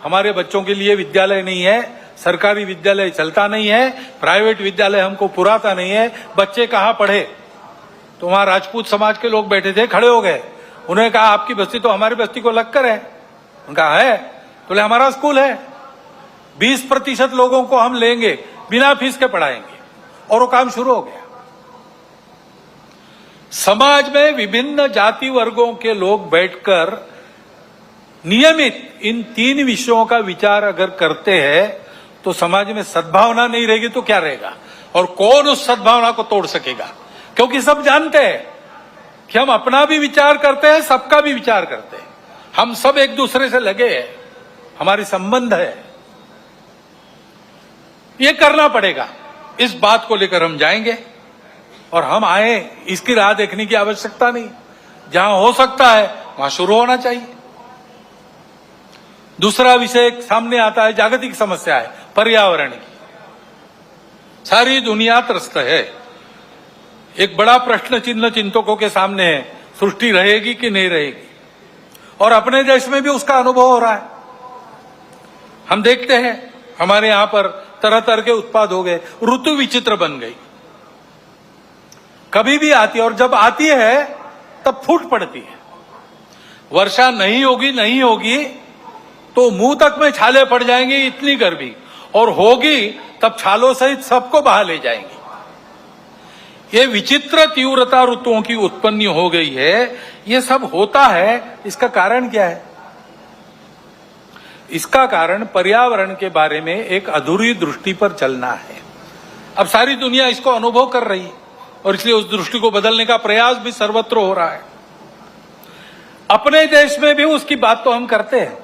A: हमारे बच्चों के लिए विद्यालय नहीं है, सरकारी विद्यालय चलता नहीं है, प्राइवेट विद्यालय हमको पुराता नहीं है, बच्चे कहां पढ़े। तो वहां राजपूत समाज के लोग बैठे थे, खड़े हो गए, उन्होंने कहा आपकी बस्ती तो हमारी बस्ती को लगकर है। उनका है, बोले हमारा स्कूल है, 20% लोगों को हम लेंगे, बिना फीस के पढ़ाएंगे, और वो काम शुरू हो गया। समाज में विभिन्न जाति वर्गों के लोग बैठकर नियमित इन 3 विषयों का विचार अगर करते हैं तो समाज में सद्भावना नहीं रहेगी तो क्या रहेगा, और कौन उस सद्भावना को तोड़ सकेगा। क्योंकि सब जानते हैं कि हम अपना भी विचार करते हैं, सबका भी विचार करते हैं, हम सब एक दूसरे से लगे हैं, हमारी संबंध है। ये करना पड़ेगा, इस बात को लेकर हम जाएंगे और हम आए, इसकी राह देखने की आवश्यकता नहीं, जहां हो सकता है वहां शुरू होना चाहिए। दूसरा विषय सामने आता है, जागतिक समस्या है, पर्यावरण की। सारी दुनिया त्रस्त है, एक बड़ा प्रश्न चिन्ह चिंतकों के सामने है, सृष्टि रहेगी कि नहीं रहेगी, और अपने देश में भी उसका अनुभव हो रहा है। हम देखते हैं हमारे यहां पर तरह तरह के उत्पाद हो गए, ऋतु विचित्र बन गई, कभी भी आती है, और जब आती है तब फूट पड़ती है। वर्षा नहीं होगी तो मुंह तक में छाले पड़ जाएंगे, इतनी गर्मी, और होगी तब छालों सहित सबको बहा ले जाएंगी। ये विचित्र तीव्रता ऋतुओं की उत्पत्ति हो गई है। ये सब होता है, इसका कारण क्या है? इसका कारण पर्यावरण के बारे में एक अधूरी दृष्टि पर चलना है। अब सारी दुनिया इसको अनुभव कर रही है और इसलिए उस दृष्टि को बदलने का प्रयास भी सर्वत्र हो रहा है। अपने देश में भी उसकी बात तो हम करते हैं,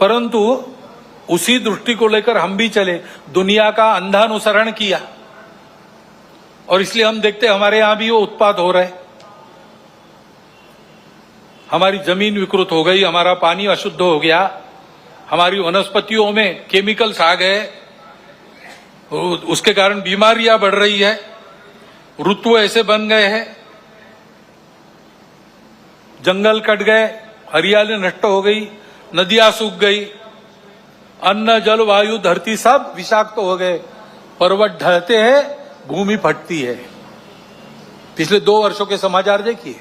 A: परंतु उसी दृष्टि को लेकर हम भी चले, दुनिया का अंधा अनुसरण किया और इसलिए हम देखते हमारे यहां भी वो उत्पाद हो रहे। हमारी जमीन विकृत हो गई, हमारा पानी अशुद्ध हो गया, हमारी वनस्पतियों में केमिकल्स आ गए, उसके कारण बीमारियां बढ़ रही है, ऋतु ऐसे बन गए हैं, जंगल कट गए, हरियाली नष्ट हो गई, नदियां सूख गई, अन्न जल वायु धरती सब विषाक्त हो गए, पर्वत ढहते हैं, भूमि फटती है। पिछले 2 वर्षों के समाचार देखिए।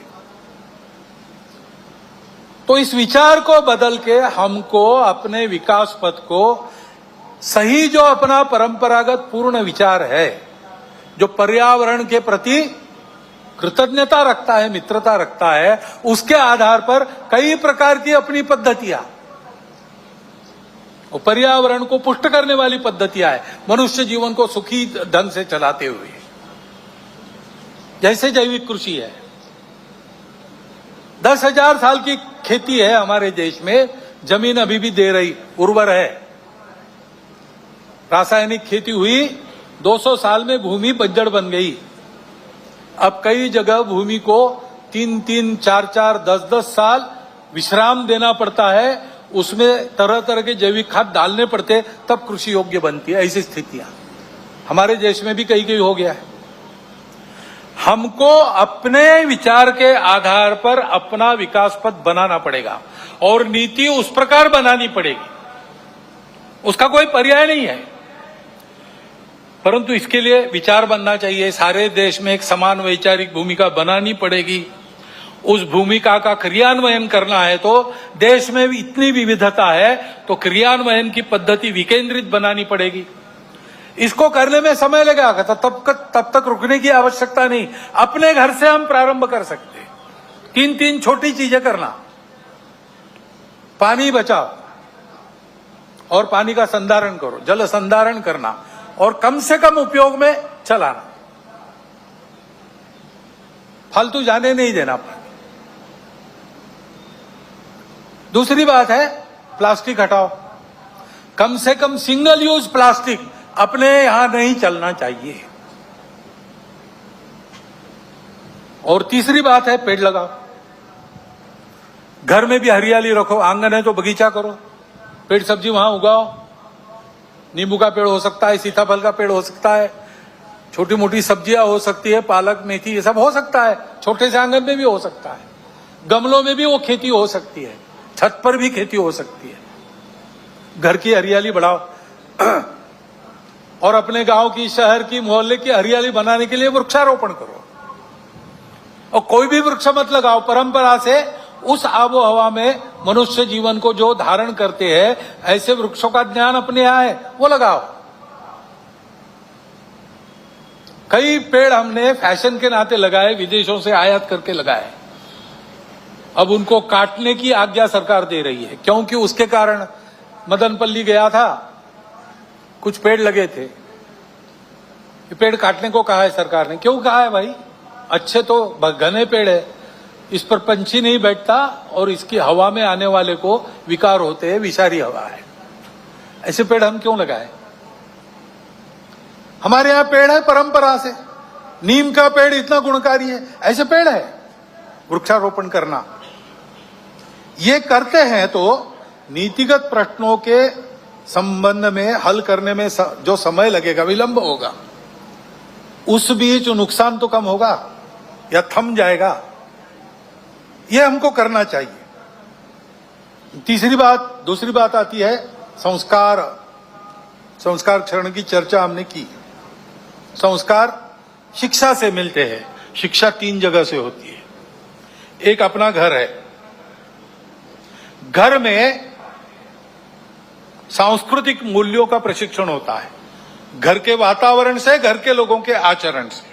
A: तो इस विचार को बदल के हमको अपने विकास पथ को सही, जो अपना परंपरागत पूर्ण विचार है, जो पर्यावरण के प्रति कृतज्ञता रखता है, मित्रता रखता है, उसके आधार पर कई प्रकार की अपनी पद्धतियां, और पर्यावरण को पुष्ट करने वाली पद्धतियां है, मनुष्य जीवन को सुखी ढंग से चलाते हुए, जैसे जैविक कृषि है। 10,000 साल की खेती है हमारे देश में, जमीन अभी भी दे रही, उर्वर है। रासायनिक खेती हुई, 200 साल में भूमि बंजर बन गई। अब कई जगह भूमि को 3-3, 4-4, 10-10 साल विश्राम देना पड़ता है, उसमें तरह तरह के जैविक खाद डालने पड़ते, तब कृषि योग्य बनती है। ऐसी स्थितियां हमारे देश में भी कहीं कहीं हो गया है। हमको अपने विचार के आधार पर अपना विकास पथ बनाना पड़ेगा और नीति उस प्रकार बनानी पड़ेगी, उसका कोई पर्याय नहीं है। परंतु इसके लिए विचार बनना चाहिए, सारे देश में एक समान वैचारिक भूमिका बनानी पड़ेगी। उस भूमिका का क्रियान्वयन करना है तो देश में भी इतनी विविधता है, तो क्रियान्वयन की पद्धति विकेंद्रित बनानी पड़ेगी। इसको करने में समय लगेगा, तब तक रुकने की आवश्यकता नहीं। अपने घर से हम प्रारंभ कर सकते हैं। 3 छोटी चीजें करना, पानी बचाओ और पानी का संधारण करो, जल संधारण करना और कम से कम उपयोग में चलाना, फालतू जाने नहीं देना। दूसरी बात है प्लास्टिक हटाओ, कम से कम सिंगल यूज प्लास्टिक अपने यहां नहीं चलना चाहिए। और तीसरी बात है पेड़ लगाओ, घर में भी हरियाली रखो, आंगन है तो बगीचा करो, पेड़ सब्जी वहां उगाओ। नींबू का पेड़ हो सकता है, सीताफल का पेड़ हो सकता है, छोटी मोटी सब्जियां हो सकती है, पालक मेथी ये सब हो सकता है, छोटे से आंगन में भी हो सकता है, गमलों में भी वो खेती हो सकती है, छत पर भी खेती हो सकती है। घर की हरियाली बढ़ाओ और अपने गांव की, शहर की, मोहल्ले की हरियाली बनाने के लिए वृक्षारोपण करो। और कोई भी वृक्ष मत लगाओ, परंपरा से उस आबो हवा में मनुष्य जीवन को जो धारण करते हैं, ऐसे वृक्षों का ज्ञान अपने यहां है, वो लगाओ। कई पेड़ हमने फैशन के नाते लगाए, विदेशों से आयात करके लगाए। अब उनको काटने की आज्ञा सरकार दे रही है, क्योंकि उसके कारण मदनपल्ली गया था, कुछ पेड़ लगे थे, ये पेड़ काटने को कहा है सरकार ने। क्यों कहा है भाई? अच्छे तो घने पेड़ है, इस पर पंछी नहीं बैठता और इसकी हवा में आने वाले को विकार होते हैं, विषारी हवा है, ऐसे पेड़ हम क्यों लगाए? हमारे यहां पेड़ है परंपरा से, नीम का पेड़ इतना गुणकारी है, ऐसे पेड़ है। वृक्षारोपण करना, ये करते हैं तो नीतिगत प्रश्नों के संबंध में हल करने में जो समय लगेगा, विलंब होगा, उस बीच नुकसान तो कम होगा या थम जाएगा। ये हमको करना चाहिए। दूसरी बात आती है संस्कार क्षरण की चर्चा हमने की। संस्कार शिक्षा से मिलते हैं। शिक्षा 3 जगह से होती है। एक अपना घर है, घर में सांस्कृतिक मूल्यों का प्रशिक्षण होता है, घर के वातावरण से, घर के लोगों के आचरण से।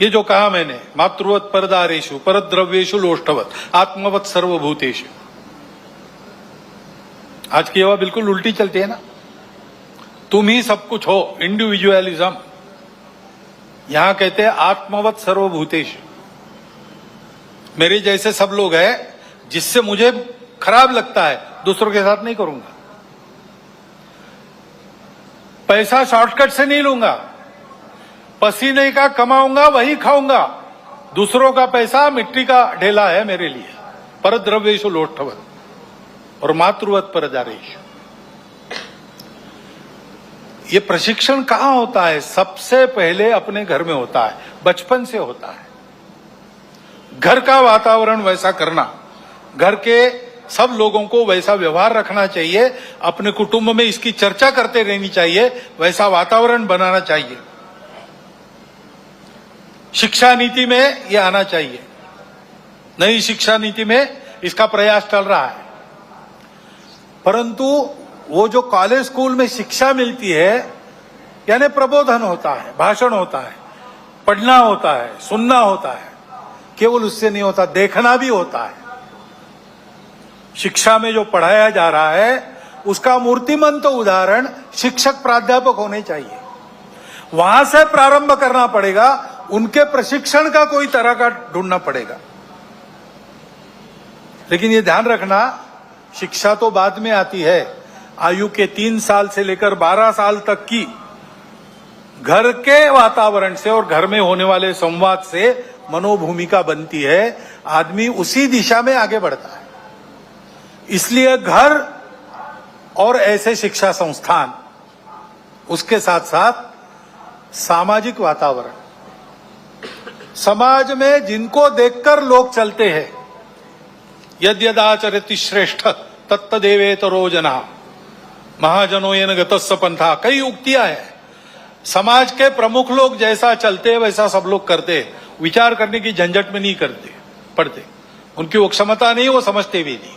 A: ये जो कहा मैंने, मातृवत परदारेषु परद्रव्येषु लोष्टवत आत्मवत सर्वभूतेषु, आज की हवा बिल्कुल उल्टी चलती है ना। तुम ही सब कुछ हो, इंडिविजुअलिज्म। यहां कहते हैं आत्मवत सर्वभूतेषु, मेरे जैसे सब लोग हैं, जिससे मुझे खराब लगता है दूसरों के साथ नहीं करूंगा। पैसा शॉर्टकट से नहीं लूंगा, पसीने का कमाऊंगा वही खाऊंगा। दूसरों का पैसा मिट्टी का ढेला है मेरे लिए। परद्रव्येषु लोष्ठवत् और मातृवत् परदारेषु। ये प्रशिक्षण कहां होता है? सबसे पहले अपने घर में होता है, बचपन से होता है। घर का वातावरण वैसा करना, घर के सब लोगों को वैसा व्यवहार रखना चाहिए, अपने कुटुंब में इसकी चर्चा करते रहनी चाहिए, वैसा वातावरण बनाना चाहिए। शिक्षा नीति में यह आना चाहिए। नई शिक्षा नीति में इसका प्रयास चल रहा है, परंतु वो जो कॉलेज स्कूल में शिक्षा मिलती है, यानी प्रबोधन होता है, भाषण होता है, पढ़ना होता है, सुनना होता है, केवल उससे नहीं होता, देखना भी होता है। शिक्षा में जो पढ़ाया जा रहा है उसका मूर्तिमंत उदाहरण शिक्षक प्राध्यापक होने चाहिए। वहां से प्रारंभ करना पड़ेगा, उनके प्रशिक्षण का कोई तरह का ढूंढना पड़ेगा। लेकिन ये ध्यान रखना, शिक्षा तो बाद में आती है। आयु के 3 साल से लेकर 12 साल तक की घर के वातावरण से और घर में होने वाले संवाद से मनोभूमिका बनती है, आदमी उसी दिशा में आगे बढ़ता है। इसलिए घर और ऐसे शिक्षा संस्थान, उसके साथ साथ सामाजिक वातावरण, समाज में जिनको देखकर लोग चलते हैं, यद्यदाचरति श्रेष्ठ तत्तदेवेतरो जना महाजनो येन गतस्स पंथा, कई उक्तियां हैं। समाज के प्रमुख लोग जैसा चलते हैं वैसा सब लोग करते हैं, विचार करने की झंझट में नहीं करते पड़ते, उनकी वो क्षमता नहीं, वो समझते भी नहीं।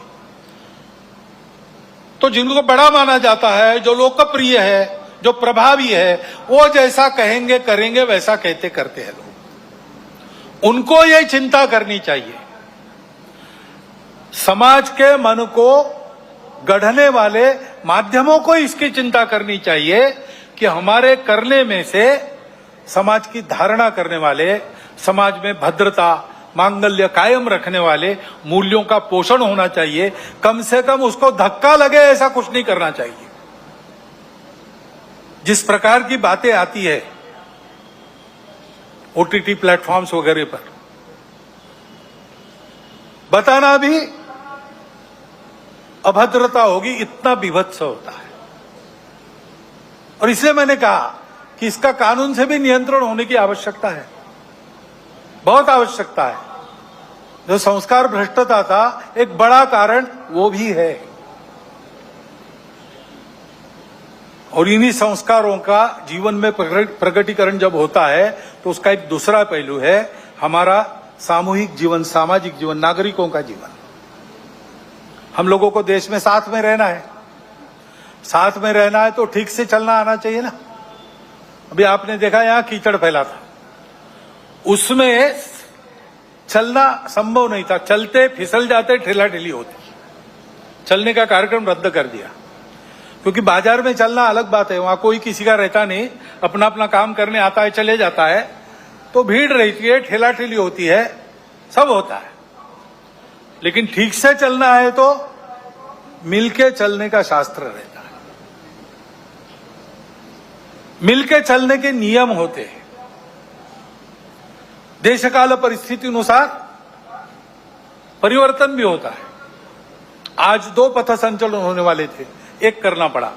A: तो जिनको बड़ा माना जाता है, जो लोकप्रिय है, जो प्रभावी है, वो जैसा कहेंगे करेंगे, वैसा कहते करते हैं लोग। उनको ये चिंता करनी चाहिए। समाज के मन को गढ़ने वाले माध्यमों को इसकी चिंता करनी चाहिए कि हमारे करने में से समाज की धारणा करने वाले, समाज में भद्रता, मांगल्य कायम रखने वाले मूल्यों का पोषण होना चाहिए। कम से कम उसको धक्का लगे ऐसा कुछ नहीं करना चाहिए। जिस प्रकार की बातें आती है ओटीटी प्लेटफॉर्म्स वगैरह पर, बताना भी अभद्रता होगी, इतना विभत्स होता है। और इसलिए मैंने कहा कि इसका कानून से भी नियंत्रण होने की आवश्यकता है, बहुत आवश्यकता है। जो संस्कार भ्रष्टता था, एक बड़ा कारण वो भी है। और इन्हीं संस्कारों का जीवन में प्रकटीकरण जब होता है तो उसका एक दूसरा पहलू है हमारा सामूहिक जीवन, सामाजिक जीवन, नागरिकों का जीवन। हम लोगों को देश में साथ में रहना है। साथ में रहना है तो ठीक से चलना आना चाहिए ना। अभी आपने देखा यहां कीचड़ फैला था, उसमें चलना संभव नहीं था, चलते फिसल जाते, ठेला ठेली होती। चलने का कार्यक्रम रद्द कर दिया, क्योंकि बाजार में चलना अलग बात है, वहां कोई किसी का रहता नहीं, अपना अपना काम करने आता है, चले जाता है, तो भीड़ रहती है, ठेला ठेली होती है, सब होता है। लेकिन ठीक से चलना है तो मिलके चलने का शास्त्र रहता है, मिलके चलने के नियम होते हैं। देशकाल परिस्थिति अनुसार परिवर्तन भी होता है। आज 2 पथ संचलन होने वाले थे, एक करना पड़ा।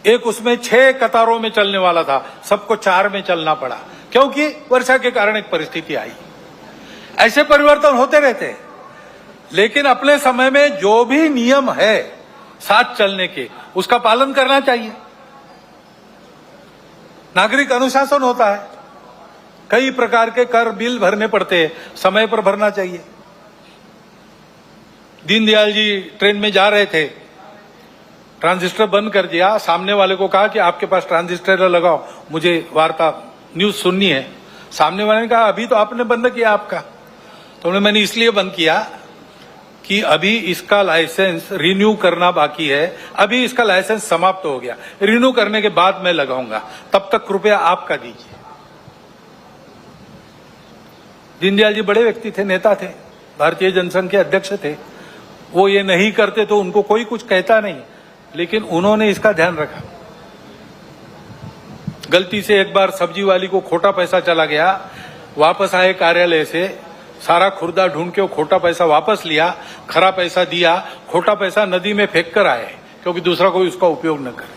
A: एक उसमें 6 कतारों में चलने वाला था, सबको 4 में चलना पड़ा, क्योंकि वर्षा के कारण एक परिस्थिति आई। ऐसे परिवर्तन होते रहते हैं। लेकिन अपने समय में जो भी नियम है साथ चलने के, उसका पालन करना चाहिए। नागरिक अनुशासन होता है, कई प्रकार के कर बिल भरने पड़ते हैं, समय पर भरना चाहिए। दीनदयाल जी ट्रेन में जा रहे थे, ट्रांजिस्टर बंद कर दिया, सामने वाले को कहा कि आपके पास ट्रांजिस्टर लगाओ, मुझे वार्ता न्यूज सुननी है। सामने वाले ने कहा अभी तो आपने बंद किया आपका। तो मैंने इसलिए बंद किया कि अभी इसका लाइसेंस रिन्यू करना बाकी है, अभी इसका लाइसेंस समाप्त हो गया, रिन्यू करने के बाद मैं लगाऊंगा, तब तक कृपया आपका दीजिए। दीनदयाल जी बड़े व्यक्ति थे, नेता थे, भारतीय जनसंघ के अध्यक्ष थे। वो ये नहीं करते तो उनको कोई कुछ कहता नहीं, लेकिन उन्होंने इसका ध्यान रखा। गलती से एक बार सब्जी वाली को खोटा पैसा चला गया, वापस आए कार्यालय से, सारा खुर्दा ढूंढ के वो खोटा पैसा वापस लिया, खरा पैसा दिया, खोटा पैसा नदी में फेंक कर आए, क्योंकि दूसरा कोई उसका उपयोग न करे।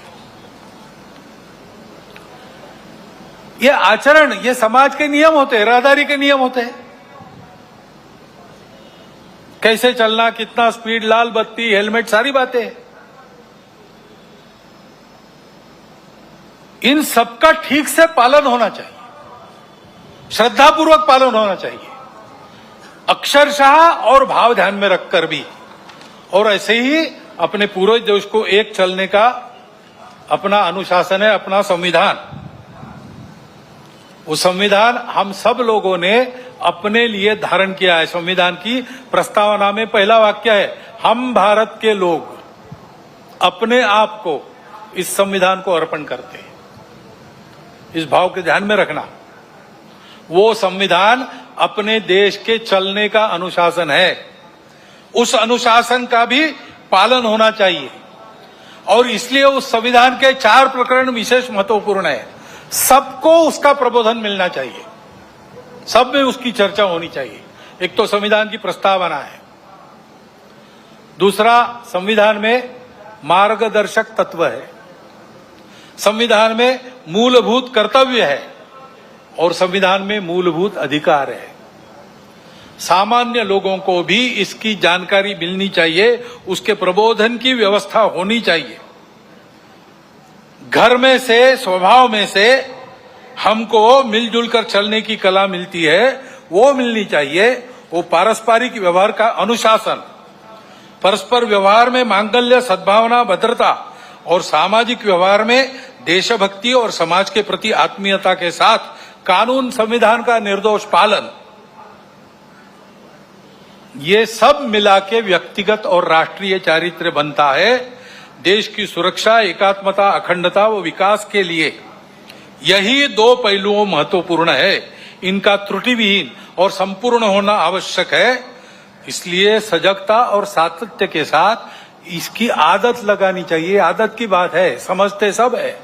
A: ये आचरण, ये समाज के नियम होते हैं, राहदारी के नियम होते हैं। कैसे चलना, कितना स्पीड, लाल बत्ती, हेलमेट, सारी बातें, इन सबका ठीक से पालन होना चाहिए, श्रद्धापूर्वक पालन होना चाहिए, अक्षरशः और भाव ध्यान में रखकर भी। और ऐसे ही अपने पूरे देश को एक चलने का अपना अनुशासन है, अपना संविधान। वो संविधान हम सब लोगों ने अपने लिए धारण किया है। संविधान की प्रस्तावना में पहला वाक्य है, हम भारत के लोग अपने आप को इस संविधान को अर्पण करते हैं। इस भाव के ध्यान में रखना। वो संविधान अपने देश के चलने का अनुशासन है, उस अनुशासन का भी पालन होना चाहिए। और इसलिए उस संविधान के 4 प्रकरण विशेष महत्वपूर्ण है। सबको उसका प्रबोधन मिलना चाहिए, सब में उसकी चर्चा होनी चाहिए। एक तो संविधान की प्रस्तावना है, दूसरा संविधान में मार्गदर्शक तत्व है, संविधान में मूलभूत कर्तव्य है और संविधान में मूलभूत अधिकार है। सामान्य लोगों को भी इसकी जानकारी मिलनी चाहिए, उसके प्रबोधन की व्यवस्था होनी चाहिए। घर में से, स्वभाव में से हमको मिलजुल कर चलने की कला मिलती है, वो मिलनी चाहिए। वो पारस्परिक व्यवहार का अनुशासन, परस्पर व्यवहार में मांगल्य, सद्भावना, भद्रता और सामाजिक व्यवहार में देशभक्ति और समाज के प्रति आत्मीयता के साथ कानून, संविधान का निर्दोष पालन, ये सब मिला के व्यक्तिगत और राष्ट्रीय चारित्र्य बनता है। देश की सुरक्षा, एकात्मता, अखंडता व विकास के लिए यही 2 पहलुओं महत्वपूर्ण है। इनका त्रुटिविहीन और संपूर्ण होना आवश्यक है। इसलिए सजगता और सातत्य के साथ इसकी आदत लगानी चाहिए। आदत की बात है, समझते सब है,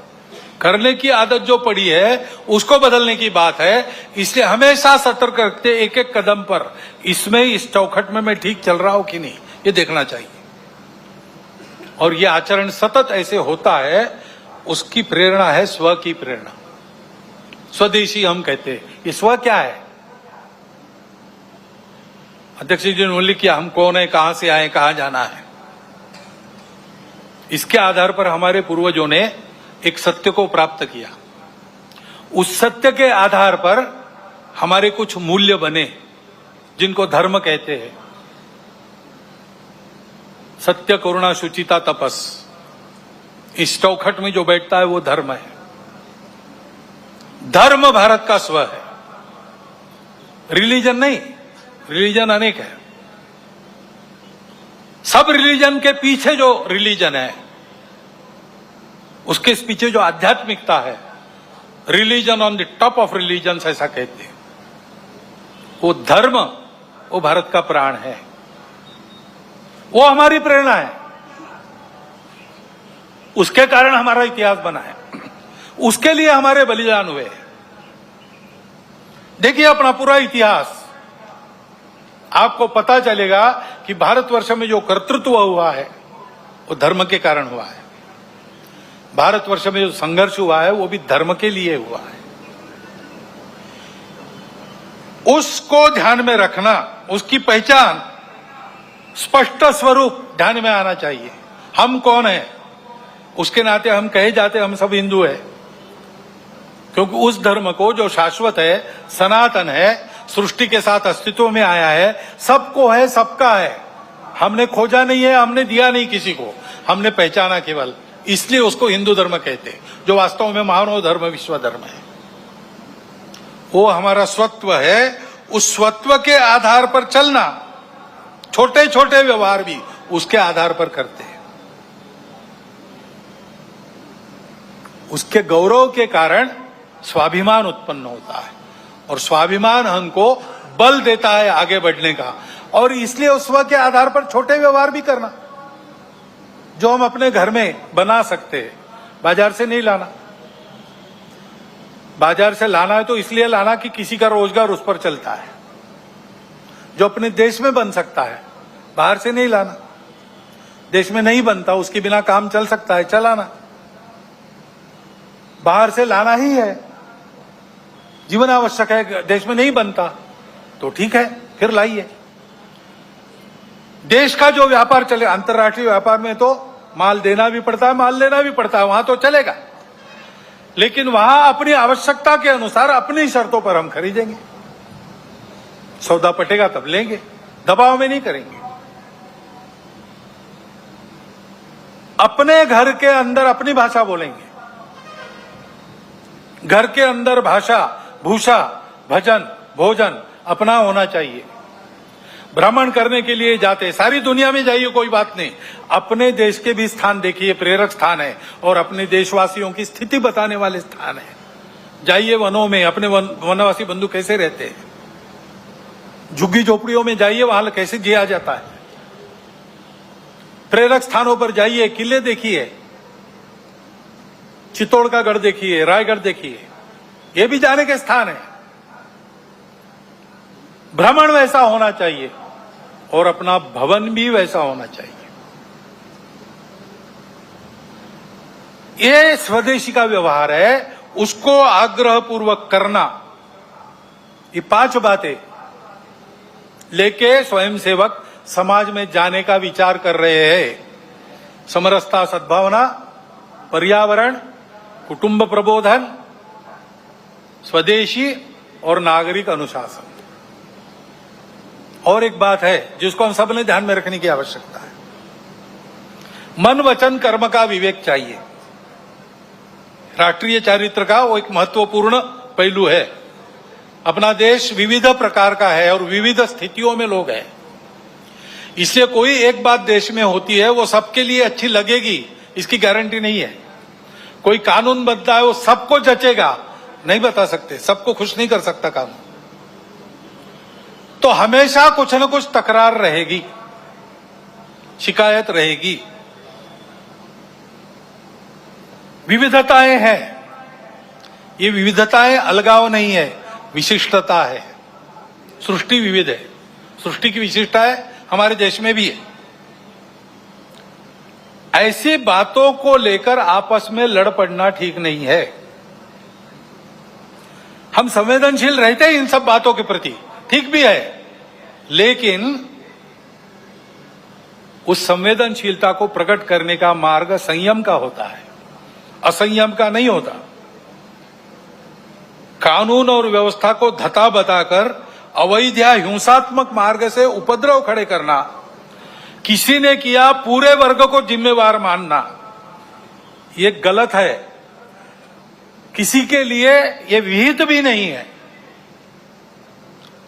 A: करने की आदत जो पड़ी है उसको बदलने की बात है। इसलिए हमेशा सतर्क रखते, एक एक कदम पर इसमें, इस चौखट में मैं ठीक चल रहा हूं कि नहीं, ये देखना चाहिए। और ये आचरण सतत ऐसे होता है, उसकी प्रेरणा है स्व की प्रेरणा। स्वदेशी हम कहते हैं। ये स्व क्या है? अध्यक्ष जी ने उल्लेख किया, हम कौन है, कहां से आए, कहां जाना है। इसके आधार पर हमारे पूर्वजों ने एक सत्य को प्राप्त किया। उस सत्य के आधार पर हमारे कुछ मूल्य बने, जिनको धर्म कहते हैं। सत्य, करुणा, शुचिता, तपस, इस चौखट में जो बैठता है वो धर्म है। धर्म भारत का स्व है, रिलीजन नहीं। रिलीजन अनेक है। सब रिलीजन के पीछे जो रिलीजन है, उसके पीछे जो आध्यात्मिकता है, religion on the top of religion ऐसा कहते हैं, वो धर्म, वो भारत का प्राण है, वो हमारी प्रेरणा है। उसके कारण हमारा इतिहास बना है, उसके लिए हमारे बलिदान हुए। देखिए अपना पूरा इतिहास, आपको पता चलेगा कि भारतवर्ष में जो कर्तृत्व हुआ है वो धर्म के कारण हुआ है। भारतवर्ष में जो संघर्ष हुआ है वो भी धर्म के लिए हुआ है। उसको ध्यान में रखना, उसकी पहचान, स्पष्ट स्वरूप ध्यान में आना चाहिए। हम कौन है, उसके नाते हम कहे जाते हम सब हिंदू है, क्योंकि उस धर्म को जो शाश्वत है, सनातन है, सृष्टि के साथ अस्तित्व में आया है, सबको है, सबका है। हमने खोजा नहीं है, हमने दिया नहीं किसी को, हमने पहचाना केवल। इसलिए उसको हिंदू धर्म कहते हैं, जो वास्तव में मानव धर्म, विश्व धर्म है। वो हमारा स्वत्व है। उस स्वत्व के आधार पर चलना, छोटे छोटे व्यवहार भी उसके आधार पर करते हैं। उसके गौरव के कारण स्वाभिमान उत्पन्न होता है, और स्वाभिमान हमको बल देता है आगे बढ़ने का। और इसलिए उस वक्त के आधार पर छोटे व्यवहार भी करना जो हम अपने घर में बना सकते हैं, बाजार से नहीं लाना। बाजार से लाना है तो इसलिए लाना कि किसी का रोजगार उस पर चलता है, जो अपने देश में बन सकता है, बाहर से नहीं लाना। देश में नहीं बनता, उसके बिना काम चल सकता है, चलाना। बाहर से लाना ही है, जीवन आवश्यक है, देश में नहीं बनता तो ठीक है, फिर लाइए। देश का जो व्यापार चले, अंतर्राष्ट्रीय व्यापार में तो माल देना भी पड़ता है, माल लेना भी पड़ता है, वहां तो चलेगा, लेकिन वहां अपनी आवश्यकता के अनुसार अपनी शर्तों पर हम खरीदेंगे। सौदा पटेगा तब लेंगे, दबाव में नहीं करेंगे। अपने घर के अंदर अपनी भाषा बोलेंगे। घर के अंदर भाषा, भूषा, भजन, भोजन अपना होना चाहिए। भ्रमण करने के लिए जाते, सारी दुनिया में जाइए, कोई बात नहीं, अपने देश के भी स्थान देखिए, प्रेरक स्थान है और अपने देशवासियों की स्थिति बताने वाले स्थान है। जाइए वनों में, अपने वनवासी बंधु कैसे रहते हैं, झुग्गी झोपड़ियों में जाइए, वहां कैसे जिया जाता है। प्रेरक स्थानों पर जाइए, किले देखिए, चित्तौड़ का गढ़ देखिए, रायगढ़ देखिए, ये भी जाने के स्थान है। भ्रमण वैसा होना चाहिए और अपना भवन भी वैसा होना चाहिए। ये स्वदेशी का व्यवहार है, उसको आग्रह पूर्वक करना। ये 5 बातें लेके स्वयंसेवक समाज में जाने का विचार कर रहे हैं। समरसता, सद्भावना, पर्यावरण, कुटुंब प्रबोधन, स्वदेशी और नागरिक अनुशासन। और एक बात है जिसको हम सब ने ध्यान में रखने की आवश्यकता है, मन वचन कर्म का विवेक चाहिए। राष्ट्रीय चारित्र का वो एक महत्वपूर्ण पहलू है। अपना देश विविध प्रकार का है और विविध स्थितियों में लोग हैं, इसलिए कोई एक बात देश में होती है वो सबके लिए अच्छी लगेगी इसकी गारंटी नहीं है। कोई कानून बनता है वो सबको जचेगा, नहीं बता सकते, सबको खुश नहीं कर सकता कानून। तो हमेशा कुछ न कुछ तकरार रहेगी, शिकायत रहेगी। विविधताएं हैं, ये विविधताएं अलगाव नहीं है, विशिष्टता है। सृष्टि विविध है, सृष्टि की विशिष्टता है, हमारे देश में भी है। ऐसी बातों को लेकर आपस में लड़ पड़ना ठीक नहीं है। हम संवेदनशील रहते हैं इन सब बातों के प्रति, ठीक भी है, लेकिन उस संवेदनशीलता को प्रकट करने का मार्ग संयम का होता है, असंयम का नहीं होता। कानून और व्यवस्था को धता बताकर अवैध या हिंसात्मक मार्ग से उपद्रव खड़े करना, किसी ने किया पूरे वर्ग को जिम्मेवार मानना, ये गलत है, किसी के लिए ये विहित भी नहीं है।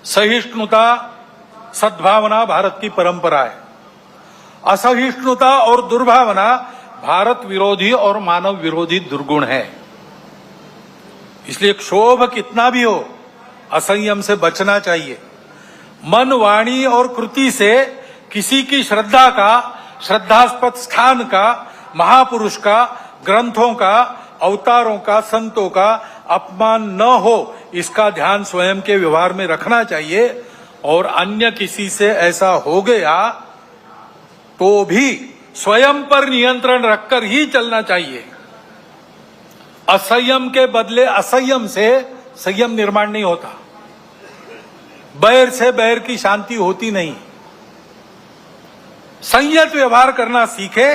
A: सहिष्णुता, सद्भावना भारत की परंपरा है। असहिष्णुता और दुर्भावना भारत विरोधी और मानव विरोधी दुर्गुण है। इसलिए क्षोभ कितना भी हो, असंयम से बचना चाहिए। मन, वाणी और कृति से किसी की श्रद्धा का, श्रद्धास्पद स्थान का, महापुरुष का, ग्रंथों का, अवतारों का, संतों का अपमान न हो, इसका ध्यान स्वयं के व्यवहार में रखना चाहिए। और अन्य किसी से ऐसा हो गया तो भी स्वयं पर नियंत्रण रखकर ही चलना चाहिए। असंयम के बदले असंयम से संयम निर्माण नहीं होता, बैर से बैर की शांति होती नहीं। संयत व्यवहार करना सीखे,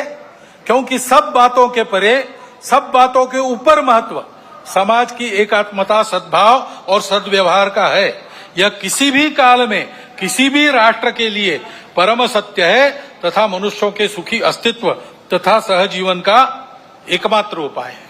A: क्योंकि सब बातों के परे, सब बातों के ऊपर महत्व समाज की एकात्मता, सद्भाव और सद्व्यवहार का है। यह किसी भी काल में किसी भी राष्ट्र के लिए परम सत्य है तथा मनुष्यों के सुखी अस्तित्व तथा सहजीवन का एकमात्र उपाय है।